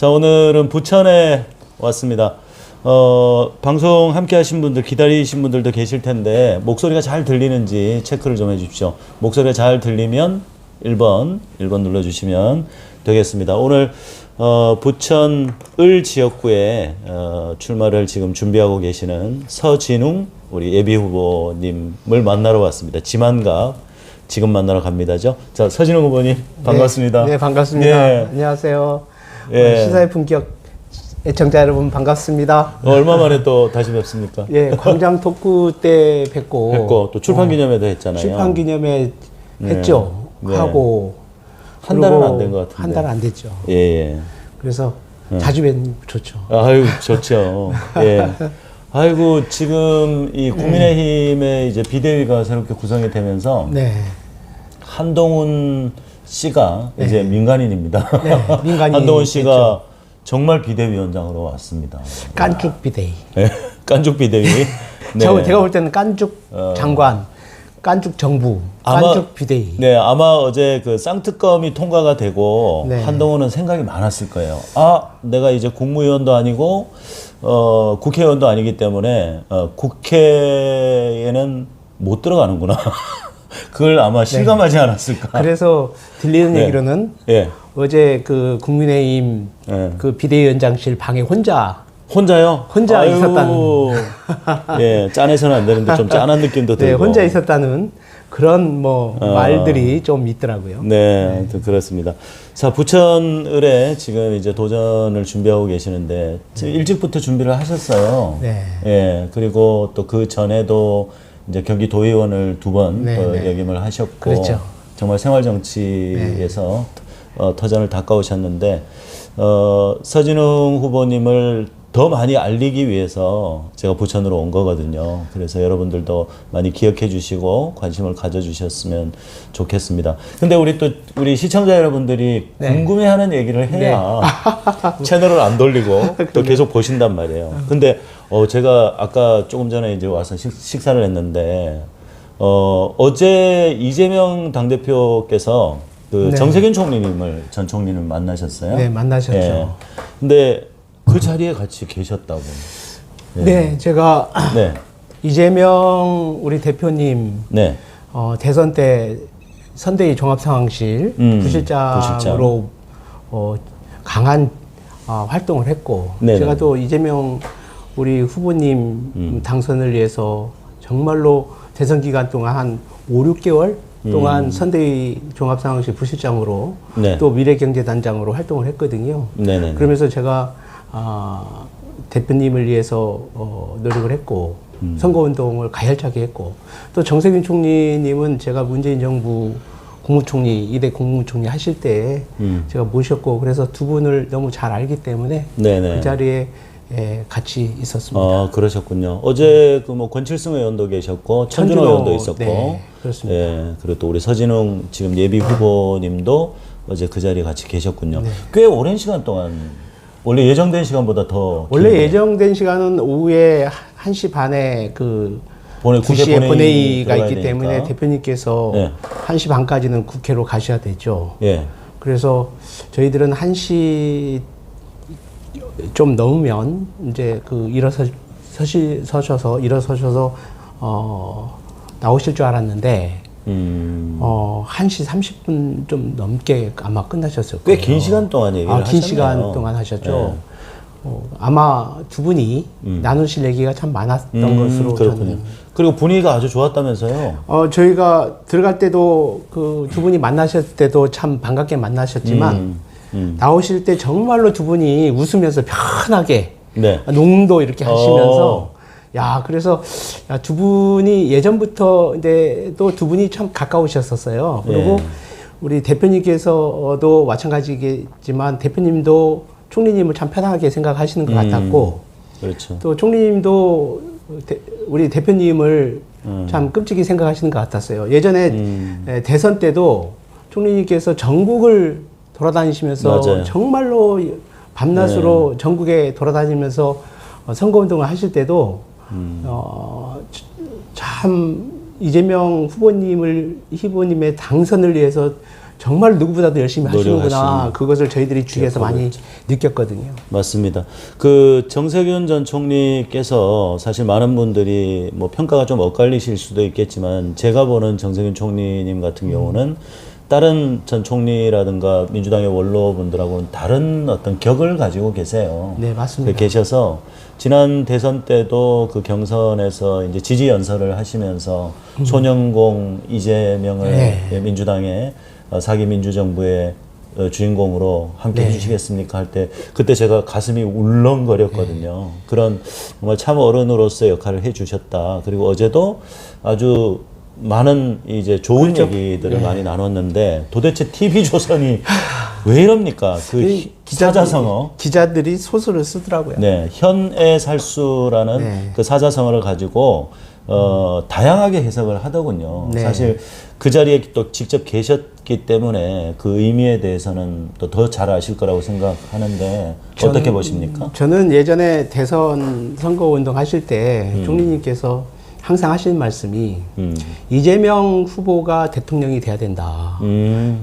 자, 오늘은 부천에 왔습니다. 방송 함께 하신 분들, 기다리신 분들도 계실 텐데, 목소리가 잘 들리는지 체크를 좀 해주십시오. 목소리가 잘 들리면 1번 눌러주시면 되겠습니다. 오늘, 부천 을 지역구에, 출마를 지금 준비하고 계시는 서진웅, 우리 예비 후보님을 만나러 왔습니다. 지만갑. 지금 만나러 갑니다죠. 자, 서진웅 후보님, 반갑습니다. 네, 반갑습니다. 예. 안녕하세요. 예. 시사의 품격 애청자 여러분 반갑습니다. 얼마 만에 또 다시 뵙습니까? 예, 광장 토크 때 뵙고 또 출판 기념회도 했잖아요. 출판 기념회 했죠. 네. 하고 한 달은 안 된 것 같은데. 한 달 안 됐죠. 예, 예. 그래서 자주 뵙는 좋죠. 아유, 좋죠. 예. 아이고, 지금 이 국민의힘의 이제 비대위가 새롭게 구성이 되면서 네. 한동훈 씨가 이제 민간인입니다. 네, 민간인 한동훈 씨가 됐죠. 정말 비대위원장으로 왔습니다. 깐죽 비대위. 네, 깐죽 비대위. 네. 제가 볼 때는 깐죽 장관, 깐죽 정부, 깐죽 비대위. 네, 아마 어제 그 쌍특검이 통과가 되고 네. 한동훈은 생각이 많았을 거예요. 아, 내가 이제 국무위원도 아니고 국회의원도 아니기 때문에 국회에는 못 들어가는구나. 그걸 아마 실감하지 않았을까. 그래서 들리는 네. 얘기로는 예. 어제 그 국민의힘 그 비대위원장실 방에 혼자요? 혼자 아유, 있었다는. 예, 짠해서는 안 되는데 좀 짠한 느낌도 네, 들고. 혼자 있었다는 그런 말들이 좀 있더라고요. 네, 그렇습니다. 자, 부천을에 지금 이제 도전을 준비하고 계시는데 지금 일찍부터 준비를 하셨어요. 네. 예, 그리고 또 그 전에도 이제 경기도의원을 2번 네, 네. 역임을 하셨고, 그렇죠. 정말 생활 정치에서 터전을 닦아오셨는데, 서진웅 후보님을 더 많이 알리기 위해서 제가 부천으로 온 거거든요. 그래서 여러분들도 많이 기억해 주시고 관심을 가져주셨으면 좋겠습니다. 근데 우리 시청자 여러분들이 네. 궁금해하는 얘기를 해야 채널을 안 돌리고 또 계속 보신단 말이에요. 근데 제가 아까 조금 전에 이제 와서 식사를 했는데 어제 이재명 당대표께서 그 네. 정세균 전 총리님을 만나셨어요? 네, 만나셨죠. 예. 근데 그 자리에 같이 계셨다고. 예. 네, 제가 네. 이재명 우리 대표님 네. 대선 때 선대위 종합상황실 부실장으로 강한 활동을 했고, 네네. 제가 또 이재명 우리 후보님 당선을 위해서 정말로 대선 기간 동안 한 5, 6개월 동안 선대위 종합상황실 부실장으로 네. 또 미래경제단장으로 활동을 했거든요. 네네. 그러면서 제가 대표님을 위해서 노력을 했고 선거운동을 가열차게 했고, 또 정세균 총리님은 제가 문재인 정부 국무총리 2대 국무총리 하실 때 제가 모셨고, 그래서 두 분을 너무 잘 알기 때문에 네네. 그 자리에 같이 있었습니다. 그러셨군요. 어제 그 뭐 권칠승 의원도 계셨고 천준호 의원도 있었고, 네, 그렇습니다. 예, 그리고 또 우리 서진웅 지금 예비 후보님도 어제 그 자리에 같이 계셨군요. 네. 꽤 오랜 시간 동안 원래 예정된 시간보다 더 원래 긴데. 예정된 시간은 오후에 1시 반에 그 국회 2시에 본회의가 들어가야 있기 되니까. 때문에 대표님께서 네. 1시 반까지는 국회로 가셔야 되죠. 예. 그래서 저희들은 1시 좀 넘으면 이제 그 일어서셔서 나오실 줄 알았는데 1시 30분 좀 넘게 아마 끝나셨을 거예요. 꽤 긴 시간 동안 얘기를 하셨네요. 긴 시간 동안 하셨죠. 네. 아마 두 분이 나누실 얘기가 참 많았던 것으로 그렇군요. 저는. 그리고 분위기가 아주 좋았다면서요? 저희가 들어갈 때도 그 두 분이 만나셨을 때도 참 반갑게 만나셨지만 나오실 때 정말로 두 분이 웃으면서 편하게 네. 농도 이렇게 하시면서 야, 그래서 야, 두 분이 예전부터 근데 또 두 분이 참 가까우셨었어요. 그리고 예. 우리 대표님께서도 마찬가지겠지만 대표님도 총리님을 참 편하게 생각하시는 것 같았고, 그렇죠. 또 총리님도 우리 대표님을 참 끔찍이 생각하시는 것 같았어요. 예전에 대선 때도 총리님께서 전국을 돌아다니시면서 맞아요. 정말로 밤낮으로 전국에 돌아다니면서 선거운동을 하실 때도 참 이재명 후보님의 당선을 위해서 정말 누구보다도 열심히 하시는구나. 노력하시는 그것을 저희들이 주위에서 많이 느꼈거든요. 맞습니다. 그 정세균 전 총리께서 사실 많은 분들이 뭐 평가가 좀 엇갈리실 수도 있겠지만 제가 보는 정세균 총리님 같은 경우는 다른 전 총리라든가 민주당의 원로분들하고는 다른 어떤 격을 가지고 계세요. 네, 맞습니다. 계셔서 지난 대선 때도 그 경선에서 이제 지지 연설을 하시면서 소년공 이재명을 네. 민주당의 사기 민주정부의 주인공으로 함께 네. 해주시겠습니까 할 때 그때 제가 가슴이 울렁거렸거든요. 그런 정말 참 어른으로서 역할을 해주셨다. 그리고 어제도 아주 많은 이제 좋은 그렇죠. 얘기들을 많이 나눴는데 도대체 TV조선이 왜 이럽니까? 그 사자성어. 기자들이 소설을 쓰더라고요. 네, 현의 살수라는 네. 그 사자성어를 가지고 다양하게 해석을 하더군요. 네. 사실 그 자리에 또 직접 계셨기 때문에 그 의미에 대해서는 또 더 잘 아실 거라고 생각하는데 어떻게 보십니까? 저는 예전에 대선 선거운동 하실 때 총리님께서 항상 하시는 말씀이 이재명 후보가 대통령이 돼야 된다.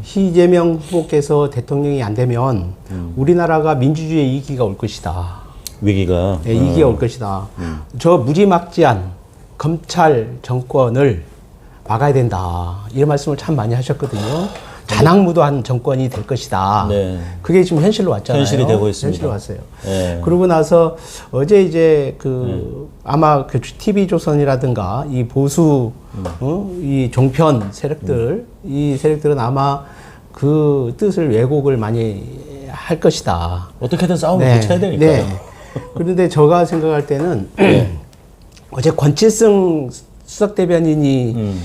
이재명 후보께서 대통령이 안 되면 우리나라가 민주주의의 위기가 올 것이다. 위기가. 네, 위기가 올 것이다. 저 무지막지한 검찰 정권을 막아야 된다. 이런 말씀을 참 많이 하셨거든요. 잔악무도한 정권이 될 것이다. 네. 그게 지금 현실로 왔잖아요. 현실이 되고 있습니다. 현실로 왔어요. 네. 그러고 나서 어제 이제 아마 그 TV조선이라든가 이 보수 이 종편 세력들 이 세력들은 아마 그 뜻을 왜곡을 많이 할 것이다. 어떻게든 싸움을 붙여야 되니까요. 네. 그런데 제가 생각할 때는 어제 권칠승 수석 대변인이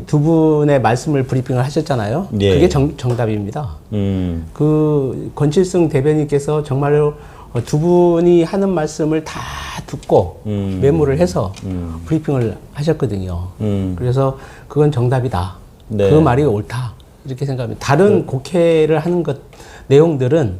두 분의 말씀을 브리핑을 하셨잖아요. 예. 그게 정답입니다. 그 권칠승 대변인께서 정말로 두 분이 하는 말씀을 다 듣고 메모를 해서 브리핑을 하셨거든요. 그래서 그건 정답이다. 네. 그 말이 옳다. 이렇게 생각합니다. 다른 곡해를 하는 것 내용들은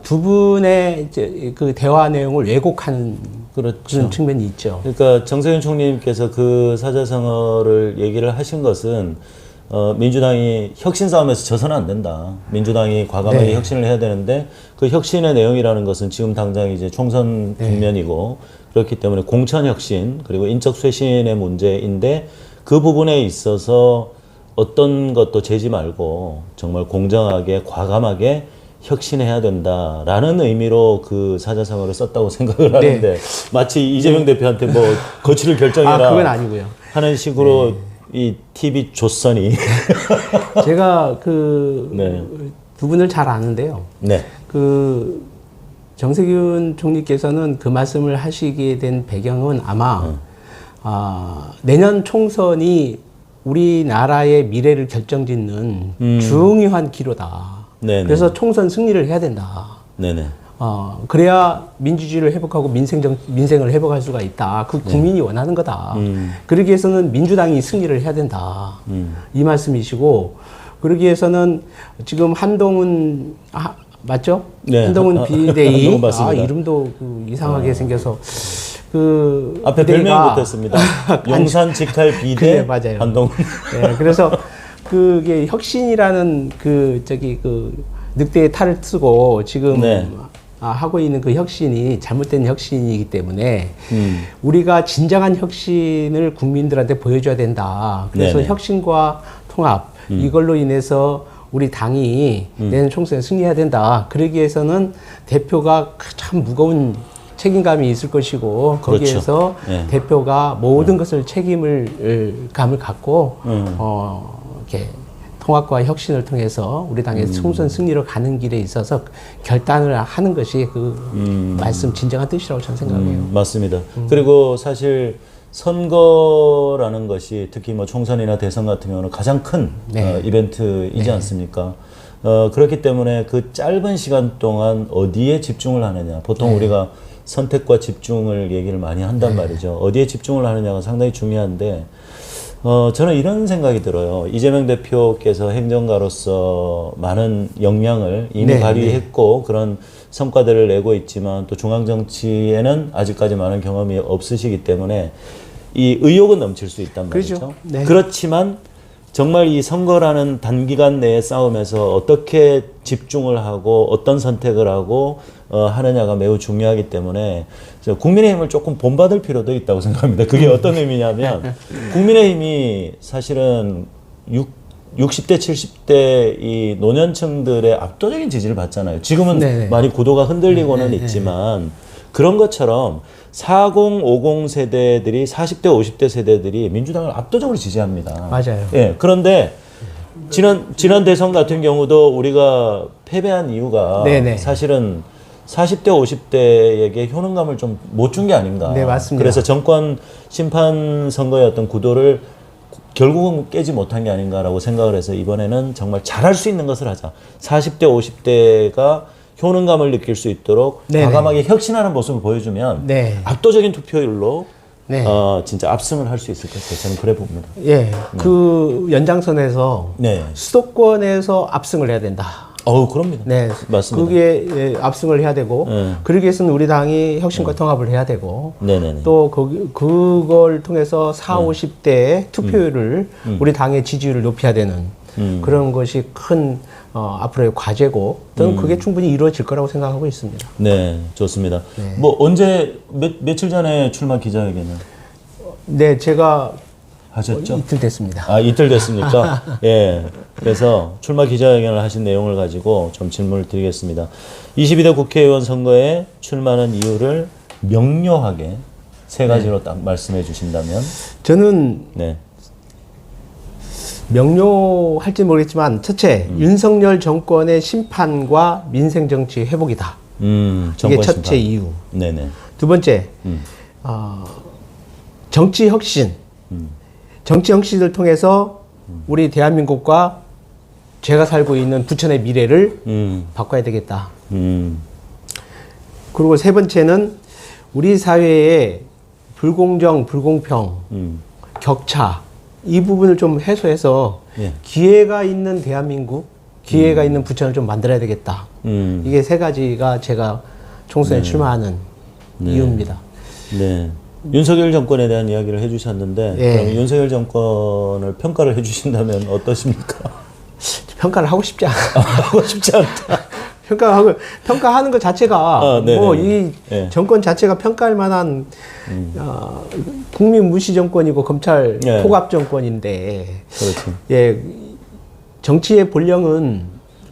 두 분의 이제 그 대화 내용을 왜곡하는 그렇죠. 그런 측면이 있죠. 그러니까 정세균 총리님께서 그 사자성어를 얘기를 하신 것은 민주당이 혁신 싸움에서 져서는 안 된다. 민주당이 과감하게 네. 혁신을 해야 되는데 그 혁신의 내용이라는 것은 지금 당장 이제 총선 국면이고 그렇기 때문에 공천 혁신 그리고 인적 쇄신의 문제인데 그 부분에 있어서 어떤 것도 재지 말고 정말 공정하게 과감하게 혁신해야 된다라는 의미로 그 사자성어를 썼다고 생각을 하는데 마치 이재명 대표한테 뭐 거취를 결정해라 그건 아니고요. 하는 식으로 이 TV 조선이 제가 그 두 분을 잘 아는데요. 네. 그 정세균 총리께서는 그 말씀을 하시게 된 배경은 아마 내년 총선이 우리나라의 미래를 결정짓는 중요한 기로다. 네네. 그래서 총선 승리를 해야 된다. 네네. 그래야 민주주의를 회복하고 민생을 회복할 수가 있다. 그 국민이 원하는 거다. 그러기 위해서는 민주당이 승리를 해야 된다. 이 말씀이시고, 그러기 위해서는 지금 한동훈, 맞죠? 네. 한동훈 비대위. 한동훈 맞습니다. 이름도 이상하게 생겨서. 그 앞에 별명이 붙었습니다. 용산 직할 비대 그래, 맞아요. 한동훈. 네, 그래서 그게 혁신이라는 그 늑대의 탈을 쓰고 지금 하고 있는 그 혁신이 잘못된 혁신이기 때문에 우리가 진정한 혁신을 국민들한테 보여줘야 된다. 그래서 네네. 혁신과 통합 이걸로 인해서 우리 당이 내년 총선에 승리해야 된다. 그러기 위해서는 대표가 참 무거운 책임감이 있을 것이고 거기에서 그렇죠. 대표가 모든 것을 감을 갖고 이렇게 통합과 혁신을 통해서 우리 당의 총선 승리로 가는 길에 있어서 결단을 하는 것이 그 말씀 진정한 뜻이라고 저는 생각해요. 맞습니다. 그리고 사실 선거라는 것이 특히 뭐 총선이나 대선 같은 경우는 가장 큰 이벤트이지 않습니까? 그렇기 때문에 그 짧은 시간 동안 어디에 집중을 하느냐. 보통 우리가 선택과 집중을 얘기를 많이 한단 말이죠. 어디에 집중을 하느냐가 상당히 중요한데 저는 이런 생각이 들어요. 이재명 대표께서 행정가로서 많은 역량을 이미 발휘했고 그런 성과들을 내고 있지만 또 중앙정치에는 아직까지 많은 경험이 없으시기 때문에 이 의욕은 넘칠 수 있단 말이죠. 그렇죠. 네. 그렇지만 정말 이 선거라는 단기간 내에 싸움에서 어떻게 집중을 하고 어떤 선택을 하고 하느냐가 매우 중요하기 때문에 국민의힘을 조금 본받을 필요도 있다고 생각합니다. 그게 어떤 의미냐면 국민의힘이 사실은 60대, 70대 이 노년층들의 압도적인 지지를 받잖아요. 지금은 네네. 많이 구도가 흔들리고는 있지만 그런 것처럼 40, 50 세대들이 40대, 50대 세대들이 민주당을 압도적으로 지지합니다. 맞아요. 예. 그런데 지난 대선 같은 경우도 우리가 패배한 이유가 네네. 사실은 40대, 50대에게 효능감을 좀 못 준 게 아닌가. 네, 맞습니다. 그래서 정권 심판 선거의 어떤 구도를 결국은 깨지 못한 게 아닌가라고 생각을 해서 이번에는 정말 잘할 수 있는 것을 하자. 40대, 50대가 효능감을 느낄 수 있도록 네네. 과감하게 혁신하는 모습을 보여주면 네. 압도적인 투표율로 네. 진짜 압승을 할 수 있을 것 같아요. 저는 그래 봅니다. 예, 그 연장선에서 네. 수도권에서 압승을 해야 된다. 그럽니다. 네, 맞습니다. 그게 예, 압승을 해야 되고, 네. 그러기 위해서는 우리 당이 혁신과 통합을 해야 되고, 네네네. 또 그걸 통해서 40, 50대의 투표율을 우리 당의 지지율을 높여야 되는 그런 것이 큰 앞으로의 과제고, 저는 그게 충분히 이루어질 거라고 생각하고 있습니다. 네, 좋습니다. 네. 뭐 언제 며칠 전에 출마 기자회견을 네, 제가 하셨죠? 이틀 됐습니다. 아, 이틀 됐습니까? 예. 그래서 출마 기자회견을 하신 내용을 가지고 좀 질문을 드리겠습니다. 22대 국회의원 선거에 출마하는 이유를 명료하게 세 가지로 딱 말씀해 주신다면? 저는 네. 명료할지 모르겠지만, 첫째, 윤석열 정권의 심판과 민생 정치 회복이다. 이게 정권 첫째 심판. 이유. 네네. 두 번째, 정치 혁신. 정치 혁신을 통해서 우리 대한민국과 제가 살고 있는 부천의 미래를 바꿔야 되겠다. 그리고 세 번째는 우리 사회의 불공정, 불공평, 격차, 이 부분을 좀 해소해서 예. 기회가 있는 대한민국, 기회가 있는 부천을 좀 만들어야 되겠다. 이게 세 가지가 제가 총선에 출마하는 이유입니다. 네. 윤석열 정권에 대한 이야기를 해주셨는데, 예. 그럼 윤석열 정권을 평가를 해주신다면 어떠십니까? 평가를 하고 싶지 않아. 하고 싶지 않다. 평가하는 것 자체가 네네네. 뭐 이 예. 정권 자체가 평가할 만한 국민 무시 정권이고 검찰 예. 포갑 정권인데 그렇죠. 예 정치의 본령은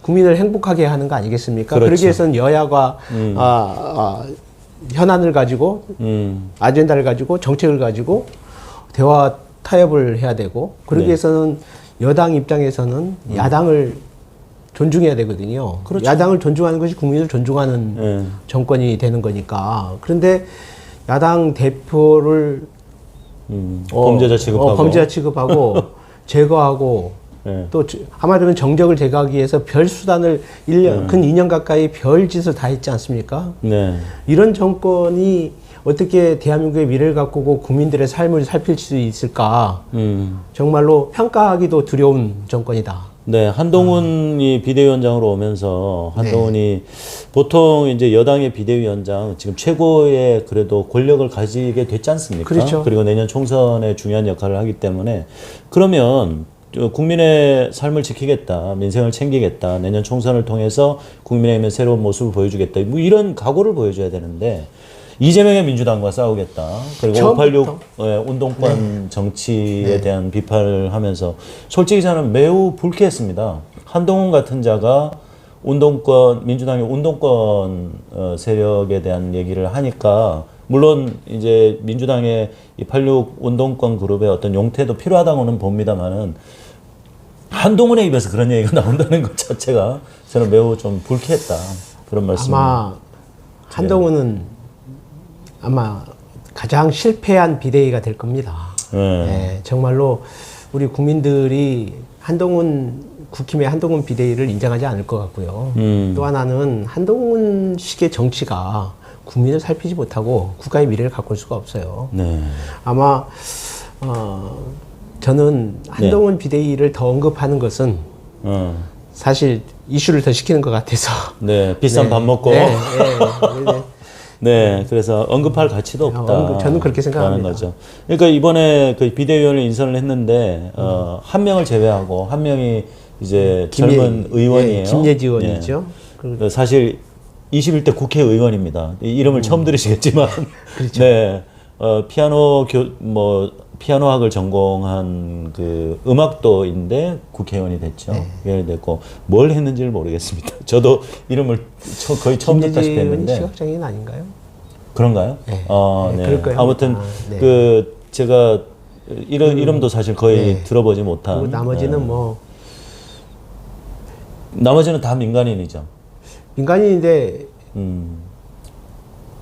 국민을 행복하게 하는 거 아니겠습니까? 그렇죠. 그러기 위해서는 여야가 현안을 가지고 아젠다를 가지고 정책을 가지고 대화 타협을 해야 되고 그러기 네. 위해서는 여당 입장에서는 야당을 존중해야 되거든요. 그렇죠. 야당을 존중하는 것이 국민을 존중하는 네. 정권이 되는 거니까. 그런데 야당 대표를 범죄자 취급하고 범죄자 취급하고 제거하고 네. 또 한마디로 정적을 제거하기 위해서 별 수단을 근 2년 가까이 별 짓을 다 했지 않습니까? 네. 이런 정권이 어떻게 대한민국의 미래를 가꾸고 국민들의 삶을 살필 수 있을까? 정말로 평가하기도 두려운 정권이다. 네, 한동훈이 비대위원장으로 오면서 한동훈이 보통 이제 여당의 비대위원장 지금 최고의 그래도 권력을 가지게 됐지 않습니까? 그렇죠. 그리고 내년 총선에 중요한 역할을 하기 때문에 그러면 국민의 삶을 지키겠다, 민생을 챙기겠다, 내년 총선을 통해서 국민의힘의 새로운 모습을 보여주겠다, 뭐 이런 각오를 보여줘야 되는데 이재명의 민주당과 싸우겠다. 그리고 586 운동권 정치에 대한 비판을 하면서 솔직히 저는 매우 불쾌했습니다. 한동훈 같은 자가 민주당의 운동권 세력에 대한 얘기를 하니까 물론 이제 민주당의 이 86 운동권 그룹의 어떤 용태도 필요하다고는 봅니다만은 한동훈의 입에서 그런 얘기가 나온다는 것 자체가 저는 매우 좀 불쾌했다. 그런 말씀입니다. 아마 한동훈은 아마 가장 실패한 비대위가 될 겁니다. 네, 정말로 우리 국민들이 국힘의 한동훈 비대위를 인정하지 않을 것 같고요. 또 하나는 한동훈식의 정치가 국민을 살피지 못하고 국가의 미래를 가꿀 수가 없어요. 네. 아마 저는 한동훈 비대위를 더 언급하는 것은 사실 이슈를 더 시키는 것 같아서 네, 비싼 밥 먹고. 네. 네, 그래서 언급할 가치도 없다. 저는 그렇게 생각합니다. 거죠. 그러니까 이번에 그 비대위원을 인선을 했는데 한 명을 제외하고 한 명이 이제 젊은 의원이에요. 예, 김예지 의원이죠. 사실 21대 국회의원입니다. 이름을 처음 들으시겠지만, 그렇죠. 네, 피아노학을 전공한 그 음악도인데 국회의원이 됐죠. 국회의원이 됐고 뭘 했는지를 모르겠습니다. 저도 이름을 거의 처음 듣다시피 했는데. 시각장애인 아닌가요? 그런가요? 네. 네. 그럴 거예요. 아무튼 네. 그 제가 이름도 사실 거의 들어보지 못한. 나머지는 나머지는 다 민간인이죠. 민간인인데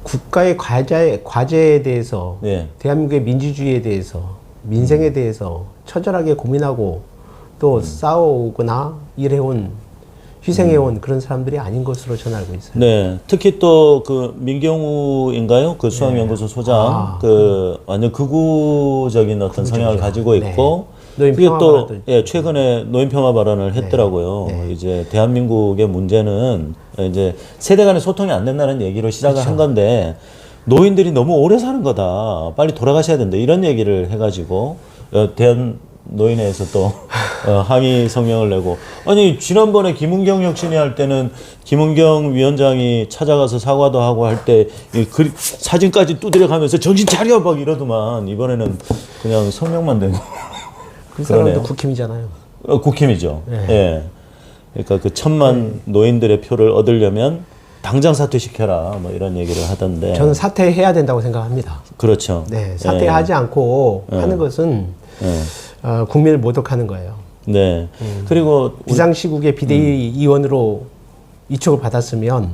국가의 과제에 대해서 대한민국의 민주주의에 대해서 민생에 대해서 처절하게 고민하고 또 싸우거나 일해온 희생해온 그런 사람들이 아닌 것으로 저는 알고 있어요. 네, 특히 또 그 민경우인가요? 그 수학연구소 소장, 그 완전 극우적인 어떤 성향을 가지고 있고, 그게 또 최근에 노인평화 발언을 했더라고요. 이제 대한민국의 문제는 이제 세대 간의 소통이 안 된다는 얘기로 시작을 한 건데 노인들이 너무 오래 사는 거다. 빨리 돌아가셔야 된다. 이런 얘기를 해가지고 대한 노인회에서 또 항의 성명을 내고, 아니 지난번에 김은경 혁신이 할 때는 김은경 위원장이 찾아가서 사과도 하고 할 때 사진까지 두드려가면서 정신 차려 막 이러더만 이번에는 그냥 성명만 내고. 그 사람도 국힘이잖아요. 국힘이죠. 예. 그러니까 그 1,000만 노인들의 표를 얻으려면 당장 사퇴시켜라 뭐 이런 얘기를 하던데. 저는 사퇴해야 된다고 생각합니다. 그렇죠. 네, 사퇴하지 않고 하는 것은 국민을 모독하는 거예요. 네. 그리고 비상시국의 비대위원으로 이촉을 받았으면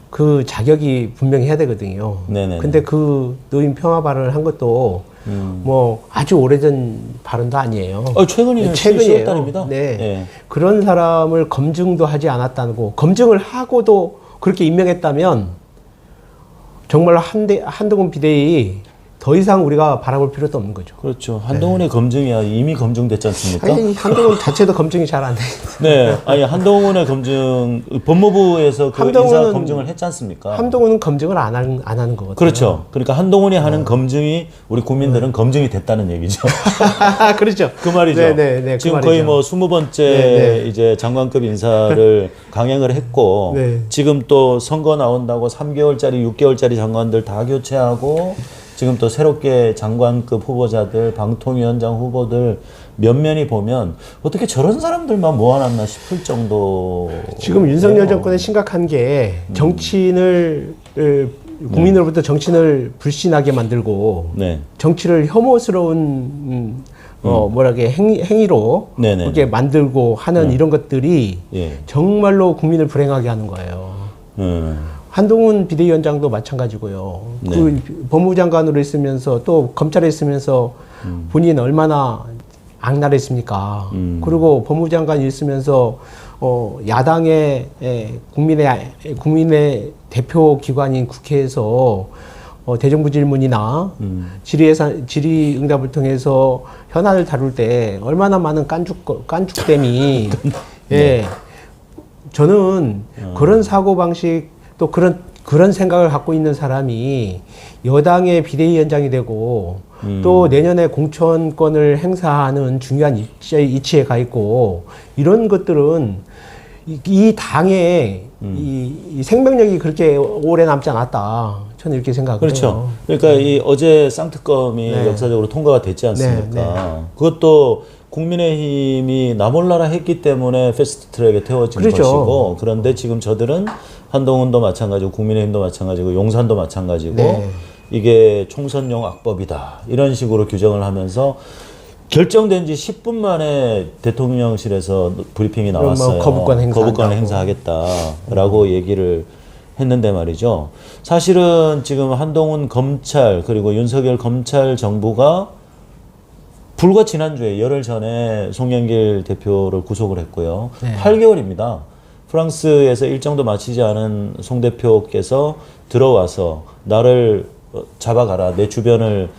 그 자격이 분명히 해야 되거든요. 네네. 근데 그 노인 평화 발언을 한 것도 뭐 아주 오래전 발언도 아니에요. 최근이에요. 최근이에요. 10월달입니다. 네. 그런 사람을 검증도 하지 않았다고, 검증을 하고도 그렇게 임명했다면 정말로 한동훈 비대위 더 이상 우리가 바라볼 필요도 없는 거죠. 그렇죠. 한동훈의 검증이야 이미 검증됐지 않습니까? 아니, 한동훈 자체도 검증이 잘 안 돼. 네, 아니 한동훈의 검증 법무부에서 그 인사 검증을 했지 않습니까? 한동훈은 검증을 안 하는 거거든요. 그렇죠. 그러니까 한동훈이 하는 검증이 우리 국민들은 검증이 됐다는 얘기죠. 그렇죠. 그 말이죠. 네, 지금 그 거의 말이죠. 뭐 20번째 이제 장관급 인사를 강행을 했고 지금 또 선거 나온다고 3개월짜리, 6개월짜리 장관들 다 교체하고. 지금 또 새롭게 장관급 후보자들, 방통위원장 후보들 면면이 보면 어떻게 저런 사람들만 모아놨나 싶을 정도. 지금 윤석열 정권의 심각한 게 정치인을 국민으로부터 정치인을 불신하게 만들고 정치를 혐오스러운 행위로 그렇게 만들고 하는 이런 것들이 정말로 국민을 불행하게 하는 거예요. 한동훈 비대위원장도 마찬가지고요. 그 법무부 장관으로 있으면서 또 검찰에 있으면서 본인 얼마나 악랄했습니까? 그리고 법무부 장관이 있으면서 야당의 국민의 대표 기관인 국회에서 대정부 질문이나 질의응답을 통해서 현안을 다룰 때 얼마나 많은 깐죽됨이 저는 그런 사고방식 또 그런 생각을 갖고 있는 사람이 여당의 비대위원장이 되고 또 내년에 공천권을 행사하는 중요한 위치에 가 있고 이런 것들은 이 당의 이 생명력이 그렇게 오래 남지 않았다. 저는 이렇게 생각해요. 그렇죠. 그러니까 이 어제 쌍특검이 역사적으로 통과가 됐지 않습니까? 그것도 국민의힘이 나 몰라라 했기 때문에 패스트트랙에 태워진 것이고, 그런데 지금 저들은 한동훈도 마찬가지고 국민의힘도 마찬가지고 용산도 마찬가지고 이게 총선용 악법이다 이런 식으로 규정을 하면서 결정된 지 10분 만에 대통령실에서 브리핑이 나왔어요. 거부권 행사하겠다라고 얘기를 했는데 말이죠. 사실은 지금 한동훈 검찰 그리고 윤석열 검찰 정부가 불과 지난주에 열흘 전에 송영길 대표를 구속을 했고요. 8개월입니다. 프랑스에서 일정도 마치지 않은 송 대표께서 들어와서 나를 잡아가라. 내 주변을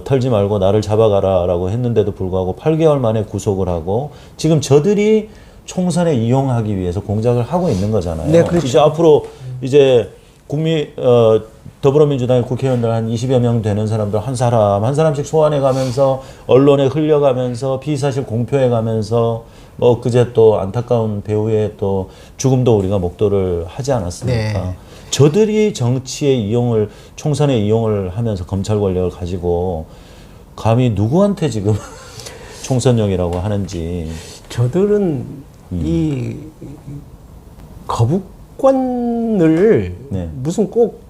털지 말고 나를 잡아가라 라고 했는데도 불구하고 8개월 만에 구속을 하고 지금 저들이 총선에 이용하기 위해서 공작을 하고 있는 거잖아요. 네, 그렇죠. 이제 앞으로 이제 더불어민주당의 국회의원들 한 20여 명 되는 사람들 한 사람씩 소환해 가면서 언론에 흘려가면서 피의사실 공표해 가면서 뭐 그제 또 안타까운 배우의 또 죽음도 우리가 목도를 하지 않았습니까? 네. 저들이 정치에 이용을 총선에 이용을 하면서 검찰 권력을 가지고 감히 누구한테 지금 총선용이라고 하는지. 저들은 이 거부권을 네. 무슨 꼭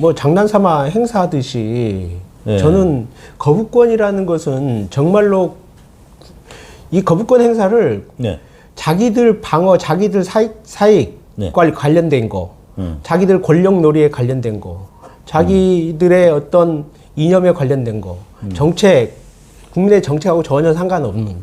뭐 장난삼아 행사하듯이 네. 저는 거부권이라는 것은 정말로 이 거부권 행사를 네. 자기들 방어, 자기들 사익 네. 관련된 거, 자기들 권력놀이에 관련된 거, 자기들의 어떤 이념에 관련된 거, 정책, 국민의 정책하고 전혀 상관없는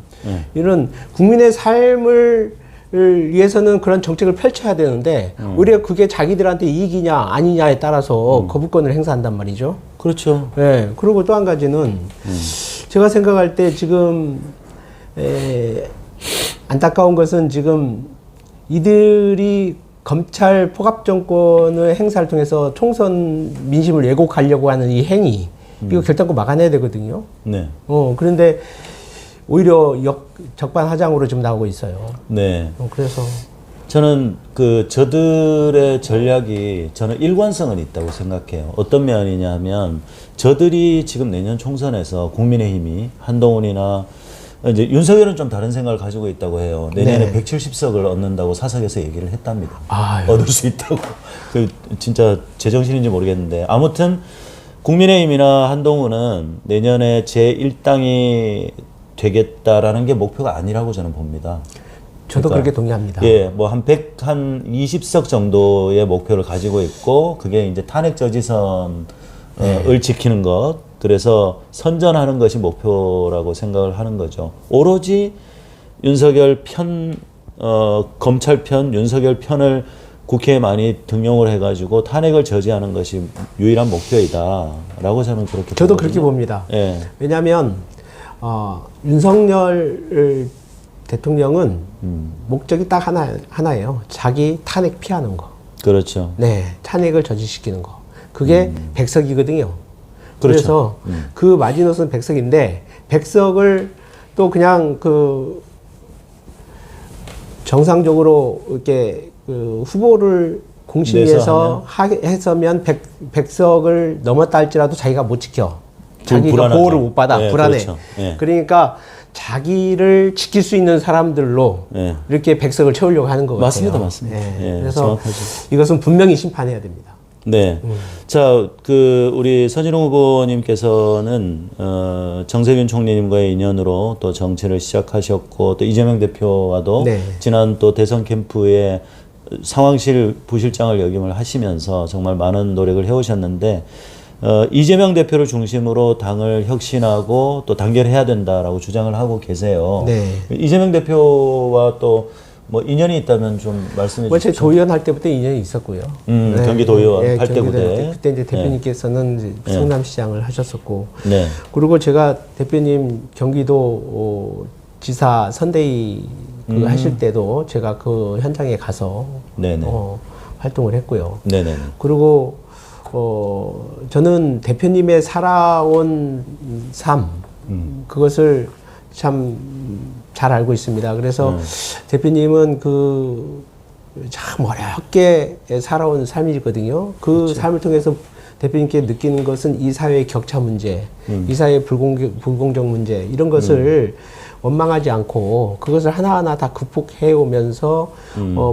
이런 국민의 삶을 위해서는 그런 정책을 펼쳐야 되는데 오히려 그게 자기들한테 이익이냐 아니냐에 따라서 거부권을 행사한단 말이죠. 그렇죠. 네. 그리고 또 한 가지는 제가 생각할 때 지금 안타까운 것은 지금 이들이 검찰 포갑 정권의 행사를 통해서 총선 민심을 왜곡하려고 하는 이 행위 이거 결단코 막아내야 되거든요. 네. 그런데 오히려 적반하장으로 지금 나오고 있어요. 네. 그래서 저는 저들의 전략이 저는 일관성은 있다고 생각해요. 어떤 면이냐 하면 저들이 지금 내년 총선에서 국민의힘이 한동훈이나 이제 윤석열은 좀 다른 생각을 가지고 있다고 해요. 내년에 네. 170석을 얻는다고 사석에서 얘기를 했답니다. 아유. 얻을 수 있다고. 진짜 제정신인지 모르겠는데 아무튼 국민의힘이나 한동훈은 내년에 제1당이 되겠다라는 게 목표가 아니라고 저는 봅니다. 저도 그러니까, 그렇게 동의합니다. 예, 뭐 한 20석 정도의 목표를 가지고 있고 그게 이제 탄핵 저지선을 지키는 것. 그래서 선전하는 것이 목표라고 생각을 하는 거죠. 오로지 윤석열 검찰 편, 윤석열 편을 국회에 많이 등용을 해가지고 탄핵을 저지하는 것이 유일한 목표이다라고 저는 그렇게 저도 보거든요. 그렇게 봅니다. 예. 왜냐하면 윤석열 대통령은 목적이 딱 하나예요. 자기 탄핵 피하는 거. 그렇죠. 네, 탄핵을 저지시키는 거. 그게 백석이거든요. 그렇죠. 그래서 그 마지노선 백석인데 백석을 또 그냥 정상적으로 이렇게 후보를 공심위에서 했으면 백석을 넘었다 할지라도 자기가 못 지켜. 자기가 불안하죠. 보호를 못 받아. 네, 불안해. 그렇죠. 네. 그러니까 자기를 지킬 수 있는 사람들로 네. 이렇게 백석을 채우려고 하는 것 같아요. 맞습니다. 맞습니다. 네. 예, 그래서 정확하죠. 이것은 분명히 심판해야 됩니다. 네. 자, 우리 선진호 후보님께서는, 정세균 총리님과의 인연으로 또 정치를 시작하셨고, 또 이재명 대표와도 네. 지난 또 대선 캠프에 상황실 부실장을 역임을 하시면서 정말 많은 노력을 해오셨는데, 이재명 대표를 중심으로 당을 혁신하고 또 단결해야 된다라고 주장을 하고 계세요. 네. 이재명 대표와 또 뭐 인연이 있다면 좀 말씀해 제 주십시오. 도의원 할 때부터 인연이 있었고요. 경기도의원 네, 8대 부대. 그때 이제 대표님께서는 이제 성남시장을 하셨었고, 네. 그리고 제가 대표님 경기도 지사 선대위 하실 때도 제가 그 현장에 가서 네네. 활동을 했고요. 네네. 그리고 저는 대표님의 살아온 삶 그것을 참 잘 알고 있습니다. 그래서 대표님은 참 어렵게 살아온 삶이거든요. 그 삶을 통해서 대표님께 느끼는 것은 이 사회의 격차 문제, 이 사회의 불공정 문제 이런 것을 원망하지 않고 그것을 하나하나 다 극복해 오면서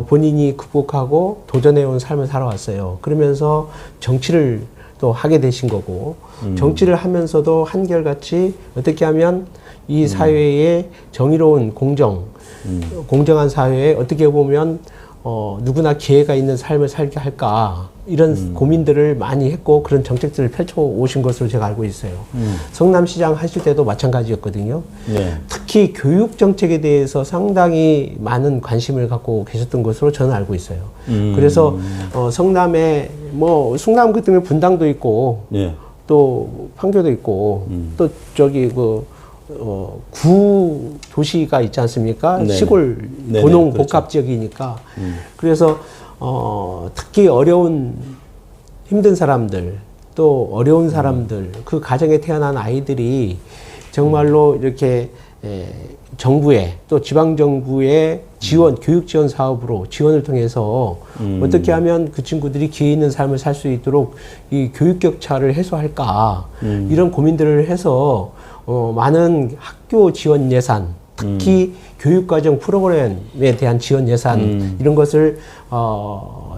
본인이 극복하고 도전해온 삶을 살아왔어요. 그러면서 정치를 또 하게 되신 거고 정치를 하면서도 한결같이 어떻게 하면 이 사회의 정의로운 공정한 사회에 어떻게 보면 누구나 기회가 있는 삶을 살게 할까 이런 고민들을 많이 했고 그런 정책들을 펼쳐 오신 것으로 제가 알고 있어요. 성남시장 하실 때도 마찬가지였거든요. 네. 특히 교육 정책에 대해서 상당히 많은 관심을 갖고 계셨던 것으로 저는 알고 있어요. 그래서 성남에 뭐 충남 같은 경우 분당도 있고 네. 또 판교도 있고 또 저기 구 도시가 있지 않습니까? 네네. 시골 네네, 도농 그렇죠. 복합 지역이니까 그래서 특히 어려운 힘든 사람들, 또 어려운 사람들, 그 가정에 태어난 아이들이 정말로 이렇게 정부의 또 지방정부의 지원, 교육 지원 사업으로 지원을 통해서 어떻게 하면 그 친구들이 기회 있는 삶을 살 수 있도록 이 교육 격차를 해소할까 이런 고민들을 해서 많은 학교 지원 예산, 특히 교육과정 프로그램에 대한 지원 예산 이런 것을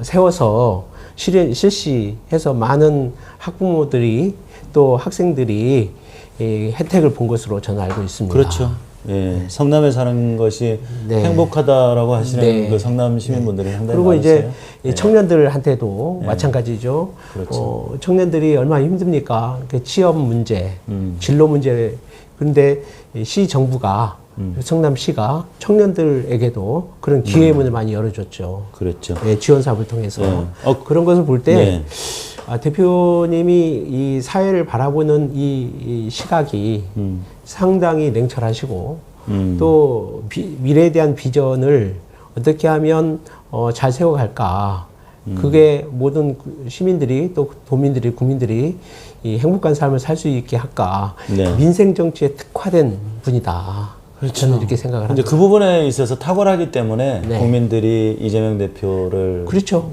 세워서 실시해서 많은 학부모들이 또 학생들이 혜택을 본 것으로 저는 알고 있습니다. 그렇죠. 예, 성남에 사는 것이 네. 행복하다라고 하시는 네. 그 성남 시민분들이 상당히 그리고 많으세요. 이제 청년들한테도 마찬가지죠. 그렇죠. 청년들이 얼마나 힘듭니까? 그 취업 문제, 진로 문제. 그런데 시 정부가 성남시가 청년들에게도 그런 기회의 문을 많이 열어줬죠. 그렇죠. 예, 지원 사업을 통해서. 네. 그런 것을 볼 때 네. 대표님이 이 사회를 바라보는 이 시각이 상당히 냉철하시고 또 미래에 대한 비전을 어떻게 하면 잘 세워갈까. 그게 모든 시민들이 또 도민들이 국민들이 이 행복한 삶을 살 수 있게 할까. 네. 민생 정치에 특화된 분이다. 저는 이렇게 생각을 이제 합니다. 그 부분에 있어서 탁월하기 때문에 네. 국민들이 이재명 대표를 그렇죠.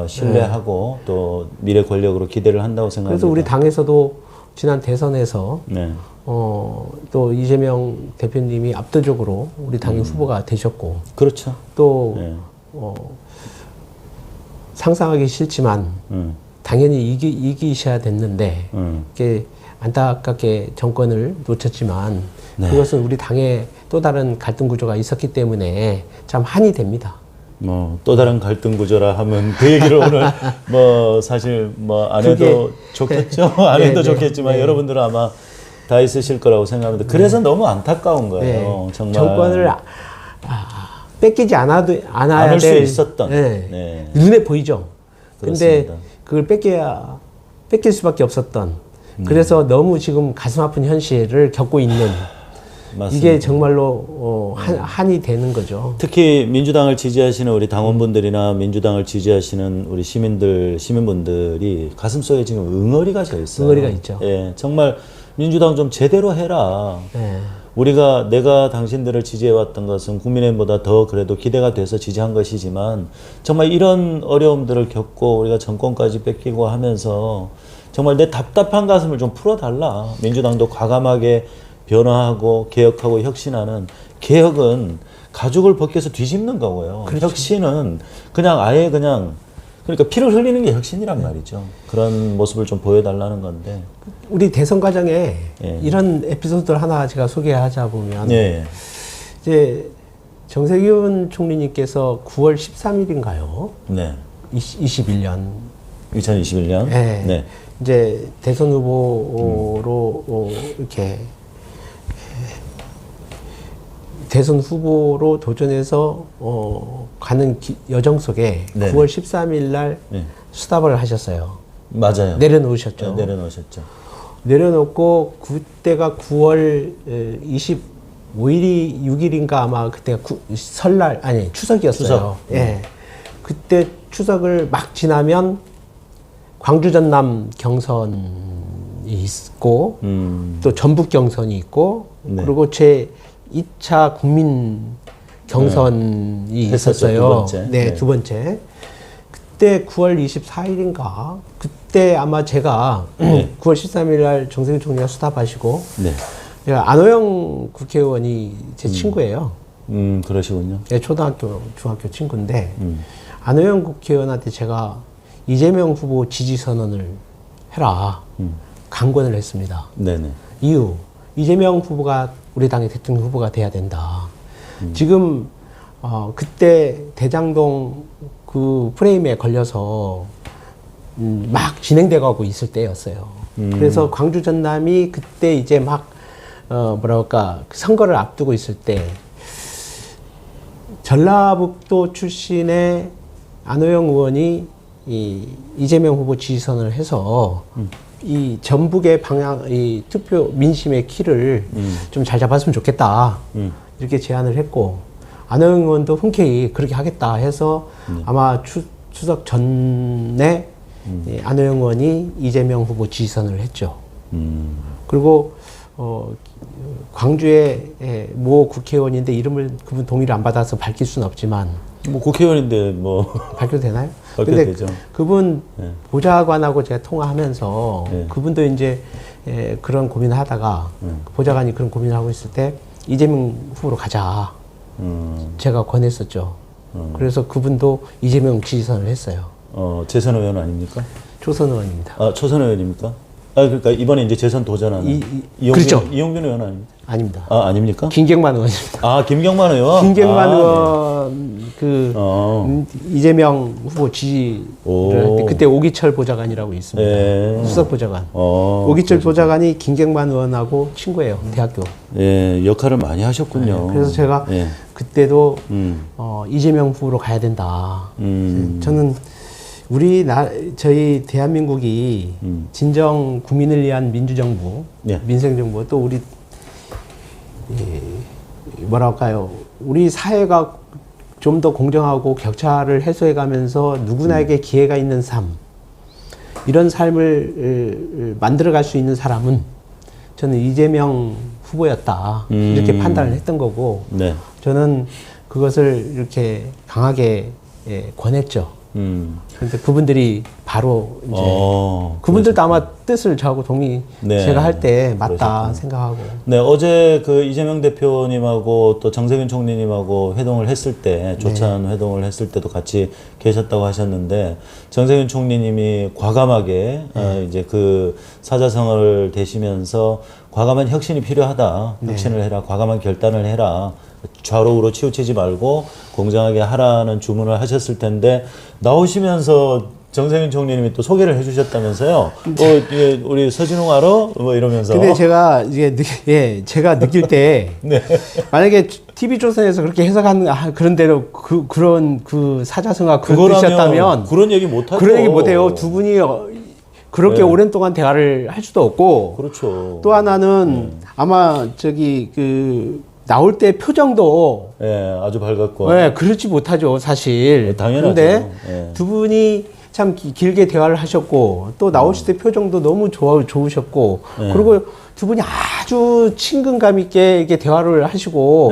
신뢰하고 또 미래 권력으로 기대를 한다고 생각합니다. 그래서 우리 당에서도 지난 대선에서 네. 또 이재명 대표님이 압도적으로 우리 당의 후보가 되셨고 그렇죠. 또 네. 상상하기 싫지만 당연히 이기셔야 됐는데 이게 안타깝게 정권을 놓쳤지만 네. 그것은 우리 당에 또 다른 갈등 구조가 있었기 때문에 참 한이 됩니다. 뭐 또 다른 갈등 구조라 하면 그 얘기를 오늘 뭐 사실 뭐 안 해도 좋겠죠. 안 해도 좋겠지만 여러분들은 아마 다 있으실 거라고 생각합니다. 그래서 너무 안타까운 거예요. 정말 정권을 뺏기지 않아야 안을 수 될 있었던. 네. 네. 눈에 보이죠. 근데 그렇습니다. 그걸 뺏길 수밖에 없었던. 그래서 너무 지금 가슴 아픈 현실을 겪고 있는. 맞습니다. 이게 정말로 한이 되는 거죠. 특히 민주당을 지지하시는 우리 당원분들이나 민주당을 지지하시는 우리 시민분들이 가슴속에 지금 응어리가 져 있어요. 응어리가 있죠. 예, 정말 민주당 좀 제대로 해라. 네. 내가 당신들을 지지해왔던 것은 국민의힘보다 더 그래도 기대가 돼서 지지한 것이지만 정말 이런 어려움들을 겪고 우리가 정권까지 뺏기고 하면서 정말 내 답답한 가슴을 좀 풀어달라. 민주당도 과감하게 변화하고 개혁하고 혁신하는 개혁은 가죽을 벗겨서 뒤집는 거고요. 그렇죠. 혁신은 그냥 아예 그냥 그러니까 피를 흘리는 게 혁신이란 말이죠. 그런 모습을 좀 보여달라는 건데. 우리 대선 과정에 예. 이런 에피소드를 하나 제가 소개하자 보면 예. 이제 정세균 총리님께서 9월 13일인가요? 네. 21년 2021년. 네. 네. 이제 대선 후보로 이렇게 대선 후보로 도전해서 가는 여정 속에 네네. 9월 13일 날 네. 수답을 하셨어요. 맞아요. 내려놓으셨죠. 네, 내려놓으셨죠. 내려놓고 그때가 9월 25일이 6일인가 아마 그때가 설날 아니 추석이었어요. 추석. 예. 그때 추석을 막 지나면 광주 전남 경선이 있고 또 전북 경선이 있고 네. 그리고 제 2차 국민 경선이 했었죠, 있었어요. 두 번째. 네, 네. 두 번째. 그때 9월 24일인가 그때 아마 제가 네. 9월 13일 날 정세균 총리가 수답하시고 네. 안호영 국회의원이 제 친구예요. 그러시군요. 네, 초등학교, 중학교 친구인데 안호영 국회의원한테 제가 이재명 후보 지지 선언을 해라 강권을 했습니다. 네네. 이유 이재명 후보가 우리 당의 대통령 후보가 돼야 된다. 지금 그때 대장동 그 프레임에 걸려서 막 진행돼 가고 있을 때였어요. 그래서 광주 전남이 그때 이제 막 뭐랄까 선거를 앞두고 있을 때 전라북도 출신의 안호영 의원이 이재명 후보 지지선을 해서 이 전북의 방향, 이 투표 민심의 키를 좀 잘 잡았으면 좋겠다. 이렇게 제안을 했고, 안호영 의원도 흔쾌히 그렇게 하겠다 해서 아마 추석 전에 예, 안호영 의원이 이재명 후보 지지선을 했죠. 그리고 광주의 모 국회의원인데 이름을 그분 동의를 안 받아서 밝힐 수는 없지만 뭐 국회의원인데 뭐 밝혀도 되나요? 밝혀도 근데 되죠. 그분 네. 보좌관하고 제가 통화하면서 네. 그분도 이제 그런 고민을 하다가 보좌관이 그런 고민을 하고 있을 때 이재명 후보로 가자. 제가 권했었죠. 그래서 그분도 이재명 지지선을 했어요. 재선 의원 아닙니까? 조선 의원입니다. 아, 초선 의원입니까? 아, 그러니까 이번에 이제 재선 도전하는 그렇죠. 이용균 의원 아닙니까? 아닙니다. 아, 아닙니까? 김경만 의원입니다. 아, 김경만 의원? 김경만 아, 의원 이재명 후보 지지를 할 때 그때 오기철 보좌관이라고 있습니다. 네. 수석 보좌관. 그러시구나. 오기철 보좌관이 김경만 의원하고 친구예요. 대학교. 예, 역할을 많이 하셨군요. 그래서 제가 예. 그때도 이재명 후보로 가야 된다. 저는 저희 대한민국이 진정 국민을 위한 민주정부, 예. 민생정부, 또 우리 뭐랄까요? 우리 사회가 좀 더 공정하고 격차를 해소해 가면서 누구나에게 기회가 있는 삶, 이런 삶을 만들어 갈 수 있는 사람은 저는 이재명 후보였다. 이렇게 판단을 했던 거고, 네. 저는 그것을 이렇게 강하게 권했죠. 그런데 그분들이 바로 이제 그분들도 아마 뜻을 저하고 동의 네. 제가 할 때 맞다 그러셨구나. 생각하고. 네, 어제 그 이재명 대표님하고 또 정세균 총리님하고 회동을 했을 때, 조찬 회동을 했을 때도 같이 계셨다고 하셨는데, 정세균 총리님이 과감하게 이제 그 사자성어를 대시면서 과감한 혁신이 필요하다. 혁신을 해라. 과감한 결단을 해라. 좌로우로 치우치지 말고 공정하게 하라는 주문을 하셨을 텐데, 나오시면서 정세균 총리님이 또 소개를 해주셨다면서요? 예, 우리 서진웅 알아? 뭐 이러면서. 근데 제가 이제 제가 느낄 때 네. 만약에 TV조선에서 그렇게 해석한 그런 대로 그런 그 사자성어가 그런 그거라면 뜻이었다면 그런 얘기 못하죠. 그런 얘기 못해요. 두 분이 그렇게 네. 오랜 동안 대화를 할 수도 없고. 그렇죠. 또 하나는 아마 저기 그 나올 때 표정도 예, 아주 밝았고. 그렇지 못하죠, 사실. 당연하죠. 그런데 예. 두 분이 참 길게 대화를 하셨고, 또 나오실 때 표정도 너무 좋으셨고, 그리고 두 분이 아주 친근감 있게 이렇게 대화를 하시고,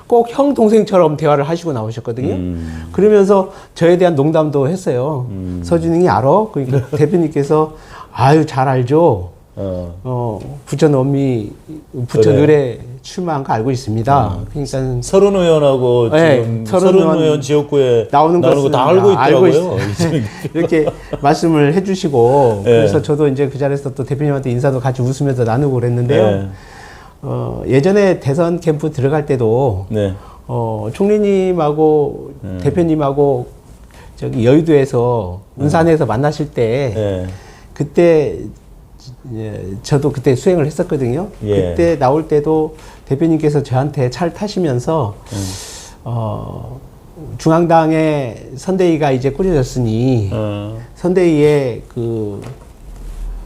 꼭 형, 동생처럼 대화를 하시고 나오셨거든요. 그러면서 저에 대한 농담도 했어요. 서준웅이 알아? 그러니까 대표님께서, 아유, 잘 알죠. 부천 을에 출마한 거 알고 있습니다. 그러니까 서른 의원하고 지금 서른 의원 지역구에 나오는 거 다 알고 있더라고요. 이렇게 말씀을 해주시고 그래서 저도 이제 그 자리에서 또 대표님한테 인사도 같이 웃으면서 나누고 그랬는데요. 예전에 대선 캠프 들어갈 때도 총리님하고 대표님하고 저기 여의도에서 운산에서 만나실 때 그때 저도 그때 수행을 했었거든요. 그때 나올 때도 대표님께서 저한테 차를 타시면서 중앙당의 선대위가 이제 꾸려졌으니 선대위에 그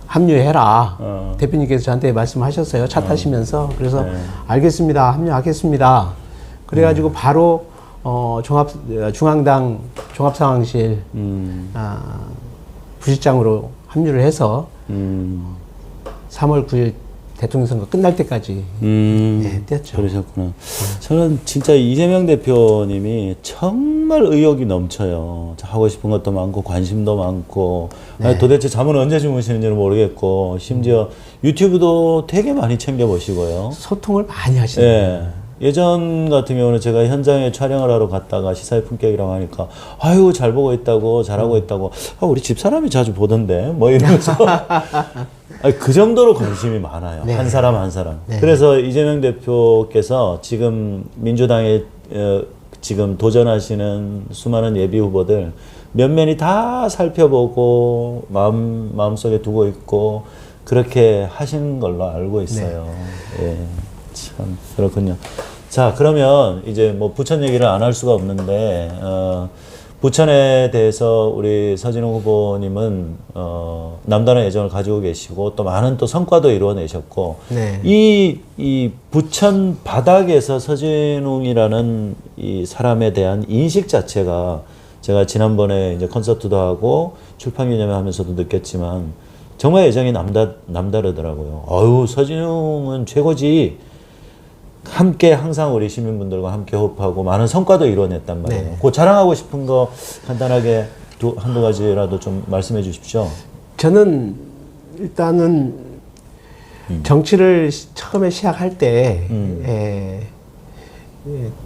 합류해라. 대표님께서 저한테 말씀하셨어요. 차 타시면서. 그래서 알겠습니다. 합류하겠습니다. 그래가지고 바로 중앙당 종합상황실 부실장으로 합류를 해서 3월 9일 대통령 선거 끝날 때까지 뛰었죠. 그러셨구나. 저는 진짜 이재명 대표님이 정말 의욕이 넘쳐요. 하고 싶은 것도 많고 관심도 많고 도대체 잠은 언제 주무시는지는 모르겠고 심지어 유튜브도 되게 많이 챙겨보시고요. 소통을 많이 하시네요. 예전 같은 경우는 제가 현장에 촬영을 하러 갔다가 시사의 품격이라고 하니까 아유 잘 보고 있다고 잘하고 있다고 우리 집사람이 자주 보던데 뭐 이러면서 그 정도로 관심이 많아요. 한 사람 한 사람. 그래서 이재명 대표께서 지금 민주당에 지금 도전하시는 수많은 예비 후보들 면면이 다 살펴보고 마음속에 두고 있고 그렇게 하시는 걸로 알고 있어요. 참 그렇군요. 자, 그러면 이제 뭐 부천 얘기를 안 할 수가 없는데 부천에 대해서 우리 서진웅 후보님은 남다른 애정을 가지고 계시고 또 많은 또 성과도 이루어내셨고 이 부천 바닥에서 서진웅이라는 이 사람에 대한 인식 자체가 제가 지난번에 이제 콘서트도 하고 출판 기념회 하면서도 느꼈지만 정말 애정이 남다르더라고요. 어유 서진웅은 최고지. 함께 항상 우리 시민분들과 함께 호흡하고 많은 성과도 이뤄냈단 말이에요. 네. 그 자랑하고 싶은 거 간단하게 한두 가지라도 좀 말씀해 주십시오. 저는 일단은 정치를 처음에 시작할 때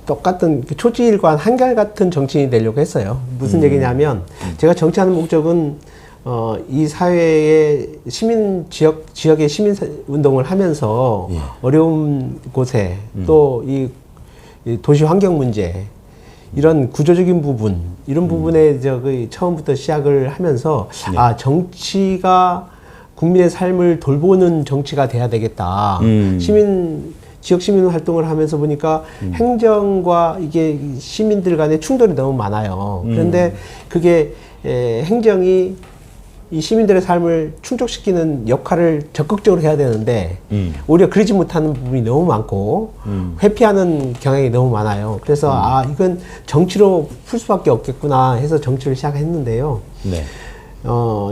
똑같은 초지일관 한결같은 정치인이 되려고 했어요. 무슨 얘기냐면 제가 정치하는 목적은 이 사회의 지역의 시민 운동을 하면서 예. 어려운 곳에 또 이 도시 환경 문제 이런 구조적인 부분 이런 부분에 처음부터 시작을 하면서 네. 아 정치가 국민의 삶을 돌보는 정치가 돼야 되겠다. 지역 시민 활동을 하면서 보니까 행정과 이게 시민들 간의 충돌이 너무 많아요. 그런데 그게 행정이 이 시민들의 삶을 충족시키는 역할을 적극적으로 해야 되는데 오히려 그러지 못하는 부분이 너무 많고 회피하는 경향이 너무 많아요. 그래서 아 이건 정치로 풀 수밖에 없겠구나 해서 정치를 시작했는데요. 네.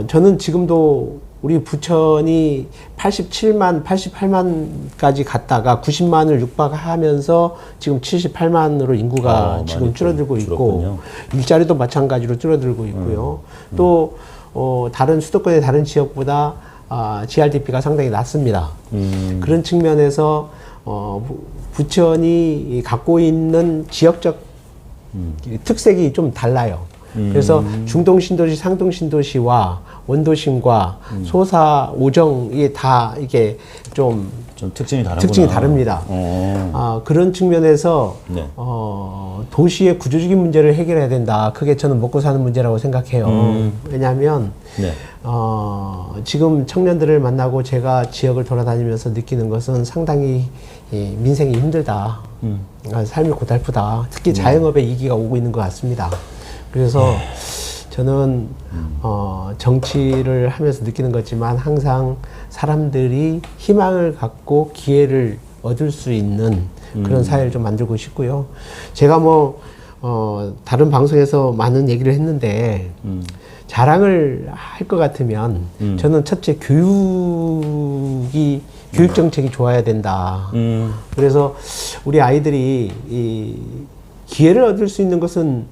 저는 지금도 우리 부천이 87만, 88만까지 갔다가 90만을 육박하면서 지금 78만으로 인구가 지금 줄어들고 있고 일자리도 마찬가지로 줄어들고 있고요. 또 다른 수도권의 다른 지역보다 GRDP가 상당히 낮습니다. 그런 측면에서 부천이 갖고 있는 지역적 특색이 좀 달라요. 그래서 중동신도시, 상동신도시와 원도심과 소사, 오정이 다 이게 좀 특징이 다르구나. 특징이 다릅니다. 그런 측면에서 네. 도시의 구조적인 문제를 해결해야 된다. 그게 저는 먹고 사는 문제라고 생각해요. 왜냐하면 네. 지금 청년들을 만나고 제가 지역을 돌아다니면서 느끼는 것은 상당히 민생이 힘들다. 삶이 고달프다. 특히 자영업에 위기가 오고 있는 것 같습니다. 그래서 저는 정치를 하면서 느끼는 거지만 항상 사람들이 희망을 갖고 기회를 얻을 수 있는 그런 사회를 좀 만들고 싶고요. 제가 다른 방송에서 많은 얘기를 했는데 자랑을 할 것 같으면 저는 첫째 교육 정책이 좋아야 된다. 그래서 우리 아이들이 이 기회를 얻을 수 있는 것은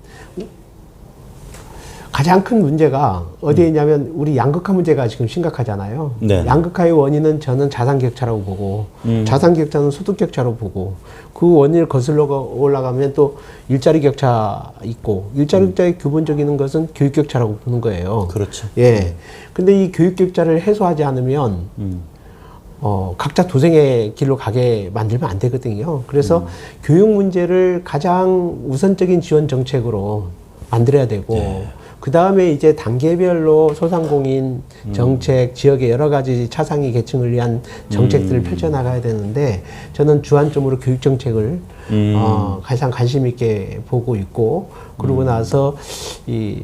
가장 큰 문제가 어디에 있냐면 우리 양극화 문제가 지금 심각하잖아요. 네. 양극화의 원인은 저는 자산격차라고 보고 자산격차는 소득격차로 보고 그 원인을 거슬러 올라가면 또 일자리 격차 있고 일자리 격차의 기본적인 것은 교육격차라고 보는 거예요. 그렇죠. 예. 근데 이 교육격차를 해소하지 않으면 각자 도생의 길로 가게 만들면 안 되거든요. 그래서 교육 문제를 가장 우선적인 지원 정책으로 만들어야 되고 네. 그 다음에 이제 단계별로 소상공인 정책, 지역의 여러 가지 차상위 계층을 위한 정책들을 펼쳐나가야 되는데 저는 주안점으로 교육 정책을 가장 관심 있게 보고 있고 그러고 나서 이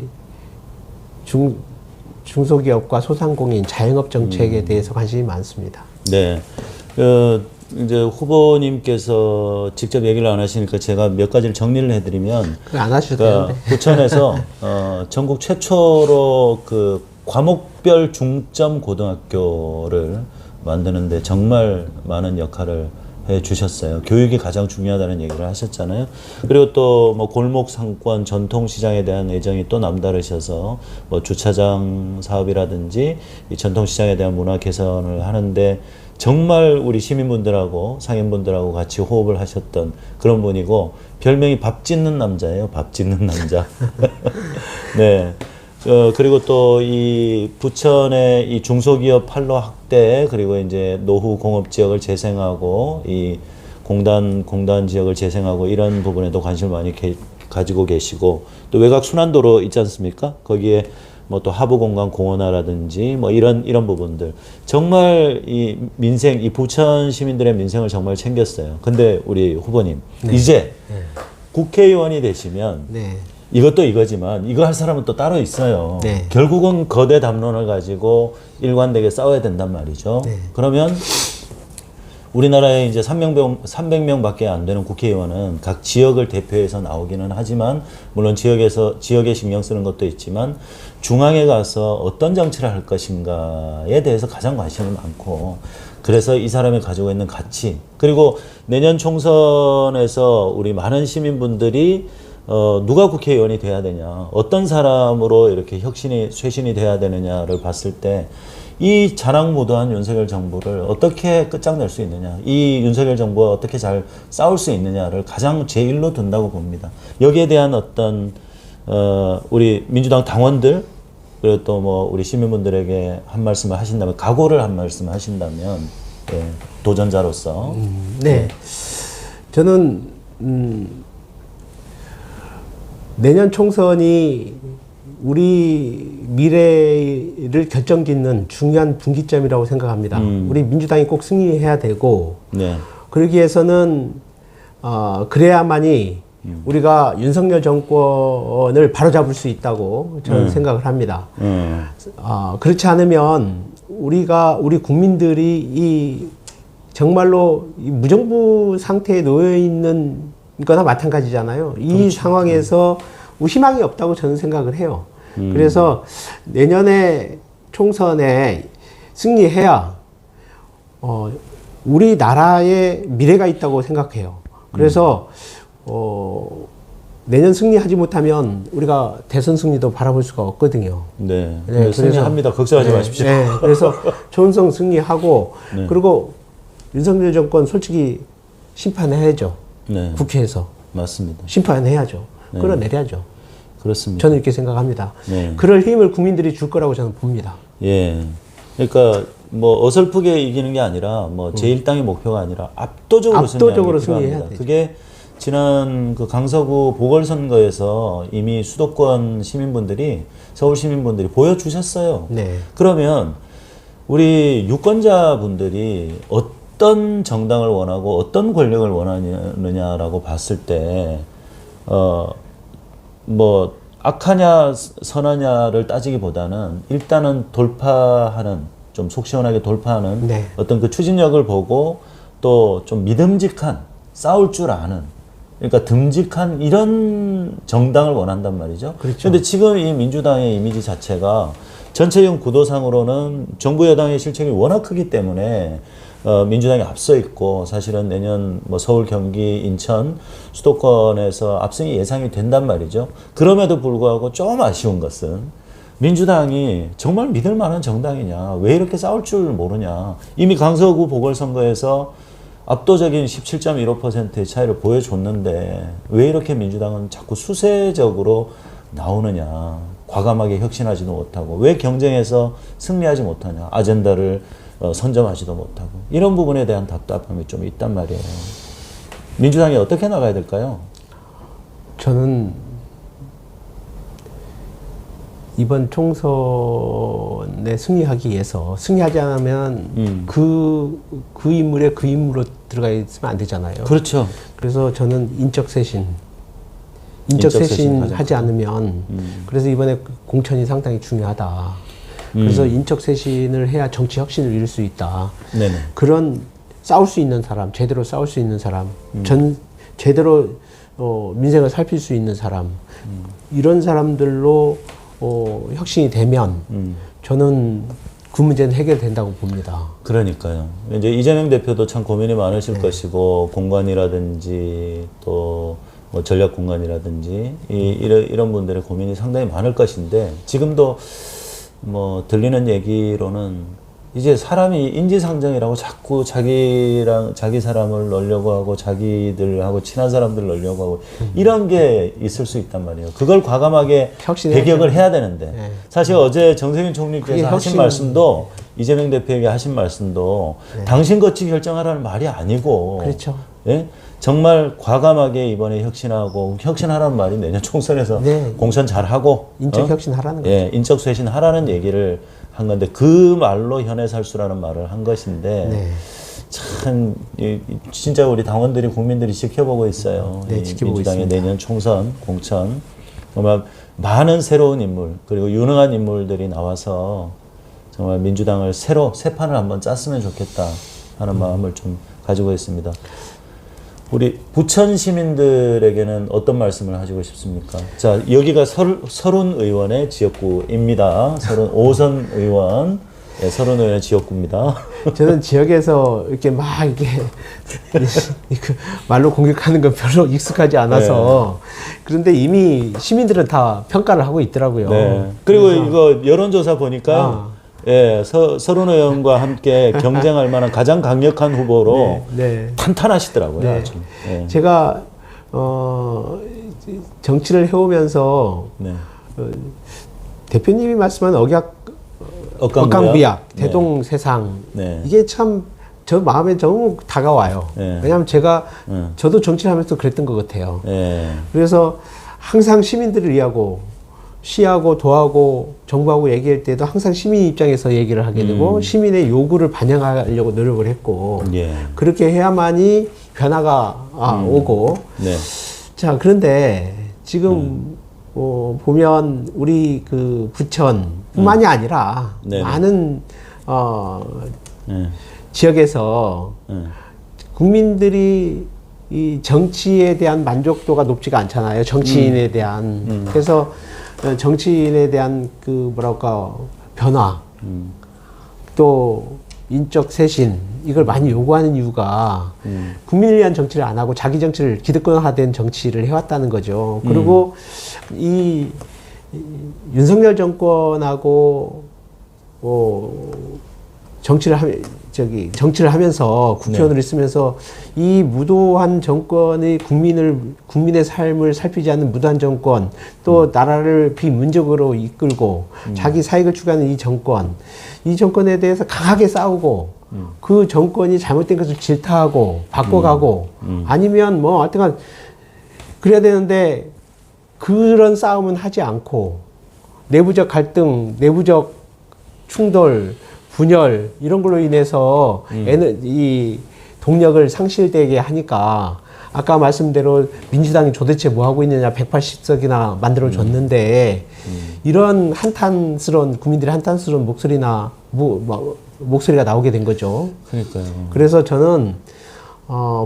중소기업과 소상공인 자영업 정책에 대해서 관심이 많습니다. 네. 이제 후보님께서 직접 얘기를 안 하시니까 제가 몇 가지를 정리를 해드리면 그거 안 하셔도 되는데. 부천에서 전국 최초로 그 과목별 중점 고등학교를 만드는데 정말 많은 역할을 해 주셨어요. 교육이 가장 중요하다는 얘기를 하셨잖아요. 그리고 또 뭐 골목 상권 전통시장에 대한 애정이 또 남다르셔서 뭐 주차장 사업이라든지 이 전통시장에 대한 문화 개선을 하는데 정말 우리 시민분들하고 상인분들하고 같이 호흡을 하셨던 그런 분이고 별명이 밥 짓는 남자예요. 밥 짓는 남자. 네. 그리고 또 이 부천의 이 중소기업 판로 확대 그리고 이제 노후 공업 지역을 재생하고 이 공단 지역을 재생하고 이런 부분에도 관심을 많이 가지고 계시고 또 외곽 순환도로 있지 않습니까? 거기에 뭐 또 하부 공간 공원화라든지 뭐 이런 부분들 정말 이 민생 이 부천 시민들의 민생을 정말 챙겼어요. 근데 우리 후보님 이제 국회의원이 되시면 네. 이것도 이거지만 이거 할 사람은 또 따로 있어요. 네. 결국은 거대 담론을 가지고 일관되게 싸워야 된단 말이죠. 네. 그러면 우리나라에 이제 300명밖에 안 되는 국회의원은 각 지역을 대표해서 나오기는 하지만 물론 지역에 신경 쓰는 것도 있지만 중앙에 가서 어떤 정치를 할 것인가에 대해서 가장 관심이 많고 그래서 이 사람이 가지고 있는 가치 그리고 내년 총선에서 우리 많은 시민분들이 누가 국회의원이 돼야 되냐 어떤 사람으로 이렇게 쇄신이 돼야 되느냐를 봤을 때 이 자랑무도한 윤석열 정부를 어떻게 끝장낼 수 있느냐 이 윤석열 정부와 어떻게 잘 싸울 수 있느냐를 가장 제1로 둔다고 봅니다. 여기에 대한 어떤 우리 민주당 당원들 그리고 또 뭐 우리 시민분들에게 한 말씀을 하신다면 각오를 한 말씀을 하신다면 예, 도전자로서 네. 저는 내년 총선이 우리 미래를 결정짓는 중요한 분기점이라고 생각합니다. 우리 민주당이 꼭 승리해야 되고 네. 그러기 위해서는 그래야만이 우리가 윤석열 정권을 바로잡을 수 있다고 저는 생각을 합니다. 그렇지 않으면 우리 국민들이 이 정말로 이 무정부 상태에 놓여 있는 거나 마찬가지잖아요. 이 그렇죠. 상황에서 희망이 없다고 저는 생각을 해요. 그래서 내년에 총선에 승리해야 우리나라의 미래가 있다고 생각해요. 그래서 내년 승리하지 못하면 우리가 대선 승리도 바라볼 수가 없거든요. 네. 네, 승리합니다. 걱정하지 네, 마십시오. 네, 그래서 총선 승리하고 네. 그리고 윤석열 정권 솔직히 심판해야죠. 네. 국회에서 맞습니다. 심판해야죠. 네. 끌어내려야죠. 그렇습니다. 저는 이렇게 생각합니다. 네. 그럴 힘을 국민들이 줄 거라고 저는 봅니다. 예. 그러니까 뭐 어설프게 이기는 게 아니라 뭐 제1당의 목표가 아니라 압도적으로 압도적으로 승리하는 게 승리해야 필요합니다. 되죠. 그게 지난 그 강서구 보궐선거에서 이미 수도권 시민분들이 서울 시민분들이 보여주셨어요. 네. 그러면 우리 유권자분들이 어떤 정당을 원하고 어떤 권력을 원하느냐라고 봤을 때 뭐 악하냐 선하냐를 따지기보다는 일단은 돌파하는 좀 속 시원하게 돌파하는 네. 어떤 그 추진력을 보고 또 좀 믿음직한 싸울 줄 아는 그러니까 듬직한 이런 정당을 원한단 말이죠. 그렇죠. 그런데 지금 이 민주당의 이미지 자체가 전체적 구도상으로는 정부 여당의 실책이 워낙 크기 때문에 민주당이 앞서 있고 사실은 내년 뭐 서울, 경기, 인천 수도권에서 압승이 예상이 된단 말이죠. 그럼에도 불구하고 좀 아쉬운 것은 민주당이 정말 믿을 만한 정당이냐, 왜 이렇게 싸울 줄 모르냐. 이미 강서구 보궐선거에서 압도적인 17.15%의 차이를 보여줬는데 왜 이렇게 민주당은 자꾸 수세적으로 나오느냐. 과감하게 혁신하지도 못하고 왜 경쟁에서 승리하지 못하냐. 아젠다를 선점하지도 못하고 이런 부분에 대한 답답함이 좀 있단 말이에요. 민주당이 어떻게 나가야 될까요? 저는 이번 총선에 승리하기 위해서 승리하지 않으면 그 인물에 그 인물로 들어가 있으면 안 되잖아요. 그렇죠. 그래서 저는 인적 쇄신 하지 않으면 그래서 이번에 공천이 상당히 중요하다. 그래서 인적 쇄신을 해야 정치 혁신을 이룰 수 있다. 네네. 그런 싸울 수 있는 사람, 제대로 싸울 수 있는 사람, 제대로 민생을 살필 수 있는 사람, 이런 사람들로 혁신이 되면 저는 그 문제는 해결된다고 봅니다. 그러니까요. 이제 이재명 대표도 참 고민이 많으실 것이고 공간이라든지 또 뭐 전략 공간이라든지 이런 분들의 고민이 상당히 많을 것인데 지금도 뭐 들리는 얘기로는 이제 사람이 인지상정이라고 자꾸 자기 사람을 넣으려고 하고 자기들하고 친한 사람들 넣으려고 하고 이런 게 있을 수 있단 말이에요. 그걸 과감하게 배격을 해야 되는데 네. 사실 어제 정세균 총리께서 하신 말씀도 이재명 대표에게 하신 말씀도 당신 것이 결정하라는 말이 아니고 그렇죠. 예? 정말 과감하게 이번에 혁신하라는 말이 내년 총선에서 네. 공천 잘하고 인적 혁신하라는 거죠. 예, 인적 쇄신하라는 얘기를 한 건데 그 말로 현해살수라는 말을 한 것인데 네. 참 진짜 우리 당원들이 국민들이 지켜보고 있어요. 네, 이 지켜보고 민주당의 있습니다. 내년 총선 공천 정말 많은 새로운 인물 그리고 유능한 인물들이 나와서 정말 민주당을 새 판을 한번 짰으면 좋겠다 하는 마음을 좀 가지고 있습니다. 우리 부천 시민들에게는 어떤 말씀을 하시고 싶습니까? 자, 여기가 서른 의원의 지역구입니다. 5선 의원, 네, 서른 의원의 지역구입니다. 저는 지역에서 이렇게 막 이렇게 말로 공격하는 건 별로 익숙하지 않아서 그런데 이미 시민들은 다 평가를 하고 있더라고요. 네. 그리고 이거 여론조사 보니까 예, 서른 의원과 함께 경쟁할 만한 가장 강력한 후보로 탄탄하시더라고요. 네. 아주. 예. 제가 정치를 해오면서 대표님이 말씀한 억강부약, 대동세상 이게 참 저 마음에 너무 다가와요. 왜냐하면 저도 정치를 하면서 그랬던 것 같아요. 그래서 항상 시민들을 위하고 시하고 도하고 정부하고 얘기할 때도 항상 시민 입장에서 얘기를 하게 되고 시민의 요구를 반영하려고 노력을 했고 그렇게 해야만이 변화가 오고 자 그런데 지금 보면 우리 그 부천뿐만이 아니라 많은 지역에서 국민들이 이 정치에 대한 만족도가 높지가 않잖아요. 정치인에 대한 그래서 정치인에 대한 그 뭐랄까 변화 또 인적 쇄신 이걸 많이 요구하는 이유가 국민을 위한 정치를 안 하고 자기 정치를 기득권화된 정치를 해왔다는 거죠. 그리고 이 윤석열 정권하고 정치를 하면서 국회의원을 있으면서 이 무도한 정권의 국민의 삶을 살피지 않는 무도한 정권, 또 나라를 비문적으로 이끌고 자기 사익을 추구하는 이 정권에 대해서 강하게 싸우고 그 정권이 잘못된 것을 질타하고 바꿔가고 아니면 뭐 하여튼간 그래야 되는데 그런 싸움은 하지 않고 내부적 갈등, 내부적 충돌, 분열 이런 걸로 인해서 이 동력을 상실되게 하니까 아까 말씀대로 민주당이 도대체 뭐 하고 있느냐 180석이나 만들어 줬는데 이런 한탄스러운 국민들의 한탄스러운 목소리가 나오게 된 거죠. 그러니까요. 그래서 저는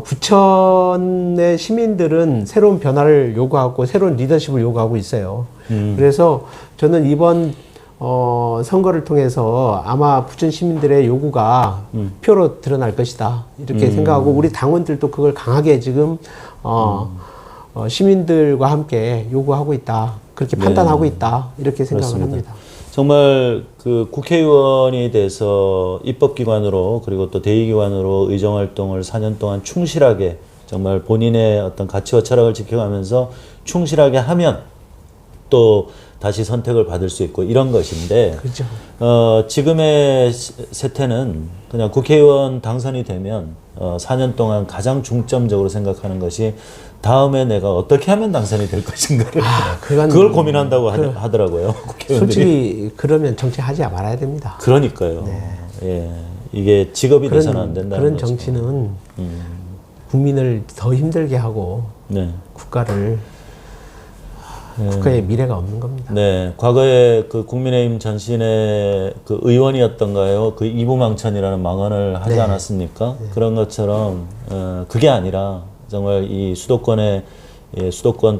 부천의 시민들은 새로운 변화를 요구하고 새로운 리더십을 요구하고 있어요. 그래서 저는 이번 선거를 통해서 아마 부천 시민들의 요구가 표로 드러날 것이다. 이렇게 생각하고 우리 당원들도 그걸 강하게 지금 시민들과 함께 요구하고 있다. 그렇게 판단하고 있다. 이렇게 생각을 그렇습니다. 합니다. 정말 그 국회의원이 돼서 입법기관으로 그리고 또 대의기관으로 의정활동을 4년 동안 충실하게 정말 본인의 어떤 가치와 철학을 지켜가면서 충실하게 하면 또 다시 선택을 받을 수 있고 이런 것인데 그렇죠. 지금의 세태는 그냥 국회의원 당선이 되면 4년 동안 가장 중점적으로 생각하는 것이 다음에 내가 어떻게 하면 당선이 될 것인가를 그걸 고민한다고 하더라고요. 국회의원들이. 솔직히 그러면 정치하지 말아야 됩니다. 그러니까요. 예, 이게 직업이 돼서는 안 된다는 그런 거죠. 정치는 국민을 더 힘들게 하고 국가의 미래가 없는 겁니다. 네, 과거에 그 국민의힘 전신의 그 의원이었던가요? 그 이부망천이라는 망언을 하지 않았습니까? 그런 것처럼 그게 아니라 정말 이 수도권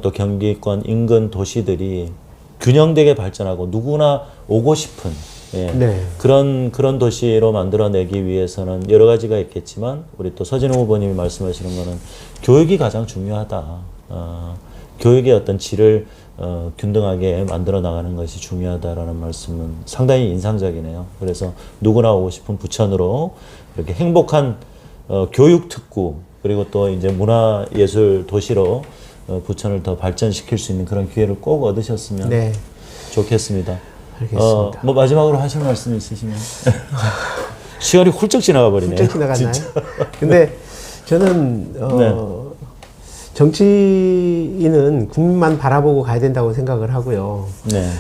또 경기권 인근 도시들이 균형되게 발전하고 누구나 오고 싶은 그런 도시로 만들어내기 위해서는 여러 가지가 있겠지만 우리 또 서진호 후보님이 말씀하시는 거는 교육이 가장 중요하다. 교육의 어떤 질을 균등하게 만들어 나가는 것이 중요하다라는 말씀은 상당히 인상적이네요. 그래서 누구나 오고 싶은 부천으로 이렇게 행복한 교육 특구 그리고 또 이제 문화예술 도시로 부천을 더 발전시킬 수 있는 그런 기회를 꼭 얻으셨으면 좋겠습니다. 알겠습니다. 뭐 마지막으로 하실 말씀 있으시면 시간이 훌쩍 지나가 버리네요. 훌쩍 지나갔나요? 근데 저는 정치인은 국민만 바라보고 가야 된다고 생각을 하고요.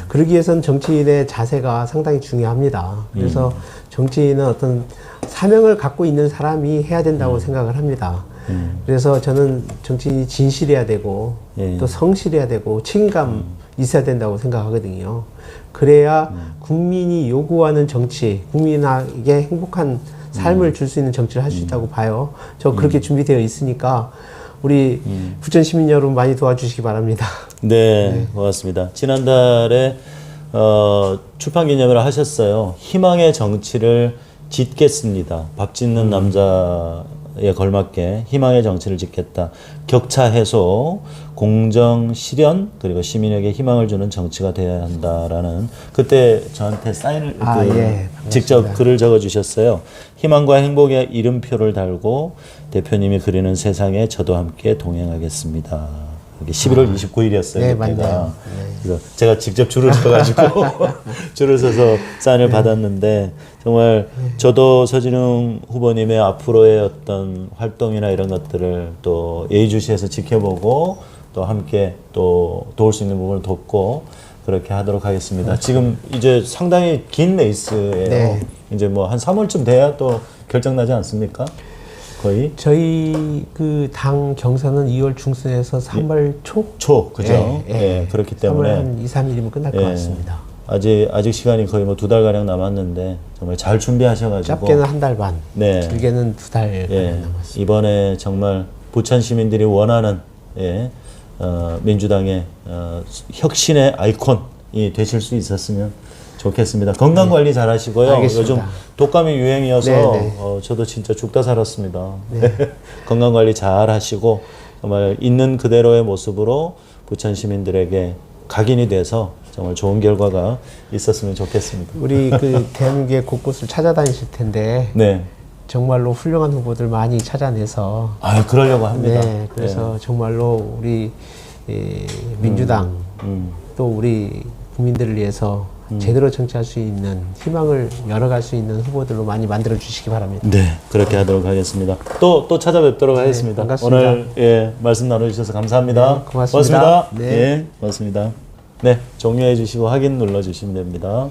그러기 위해서는 정치인의 자세가 상당히 중요합니다. 그래서 정치인은 어떤 사명을 갖고 있는 사람이 해야 된다고 생각을 합니다. 그래서 저는 정치인이 진실해야 되고 또 성실해야 되고 책임감 있어야 된다고 생각하거든요. 그래야 국민이 요구하는 정치, 국민에게 행복한 삶을 줄 수 있는 정치를 할 수 있다고 봐요. 저 그렇게 준비되어 있으니까 우리 부천 시민 여러분 많이 도와주시기 바랍니다. 네, 고맙습니다. 지난달에 출판 기념회를 하셨어요. 희망의 정치를 짓겠습니다. 밥 짓는 남자에 걸맞게 희망의 정치를 짓겠다. 격차 해소, 공정 실현, 그리고 시민에게 희망을 주는 정치가 되어야 한다라는 그때 저한테 사인을 예, 직접 글을 적어 주셨어요. 희망과 행복의 이름표를 달고 대표님이 그리는 세상에 저도 함께 동행하겠습니다. 이게 11월 29일이었어요. 네, 그때가. 맞네요. 그래서 제가 직접 줄을 서가지고 줄을 서서 사인을 받았는데 정말 저도 서진웅 후보님의 앞으로의 어떤 활동이나 이런 것들을 또 예의주시해서 지켜보고 또 함께 또 도울 수 있는 부분을 돕고 그렇게 하도록 하겠습니다. 지금 이제 상당히 긴 레이스예요. 네. 이제 뭐 한 3월쯤 돼야 또 결정나지 않습니까? 거의 저희 그 당 경선은 2월 중순에서 3월 초? 그죠? 예, 그렇기 3월 때문에 한 2, 3일이면 끝날 것 같습니다. 아직 시간이 거의 뭐 2달 가량 남았는데 정말 잘 준비하셔가지고 짧게는 한 달 반, 네. 길게는 2달 예, 남았습니다. 이번에 정말 부천 시민들이 원하는 민주당의 혁신의 아이콘이 되실 수 있었으면 좋겠습니다. 건강 관리 잘 하시고요. 알겠습니다. 요즘 독감이 유행이어서 네. 저도 진짜 죽다 살았습니다. 건강 관리 잘 하시고 정말 있는 그대로의 모습으로 부천 시민들에게 각인이 돼서 정말 좋은 결과가 있었으면 좋겠습니다. 우리 그 대한민국의 곳곳을 찾아다니실 텐데 네. 정말로 훌륭한 후보들 많이 찾아내서 그러려고 합니다. 네, 그래서 정말로 우리 민주당 또 우리 국민들을 위해서 제대로 정치할 수 있는 희망을 열어갈 수 있는 후보들로 많이 만들어 주시기 바랍니다. 네, 그렇게 하도록 하겠습니다. 또 찾아뵙도록 하겠습니다. 반갑습니다. 오늘 말씀 나눠주셔서 감사합니다. 네, 고맙습니다. 네, 네. 고맙습니다. 네, 종료해 주시고 확인 눌러주시면 됩니다.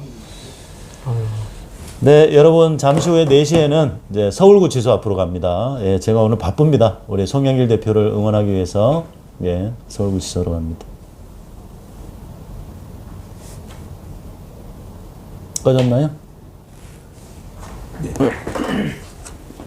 네, 여러분 잠시 후에 4시에는 이제 서울구치소 앞으로 갑니다. 예, 제가 오늘 바쁩니다. 우리 송영길 대표를 응원하기 위해서 서울구치소로 갑니다. 꺼졌나요? 네.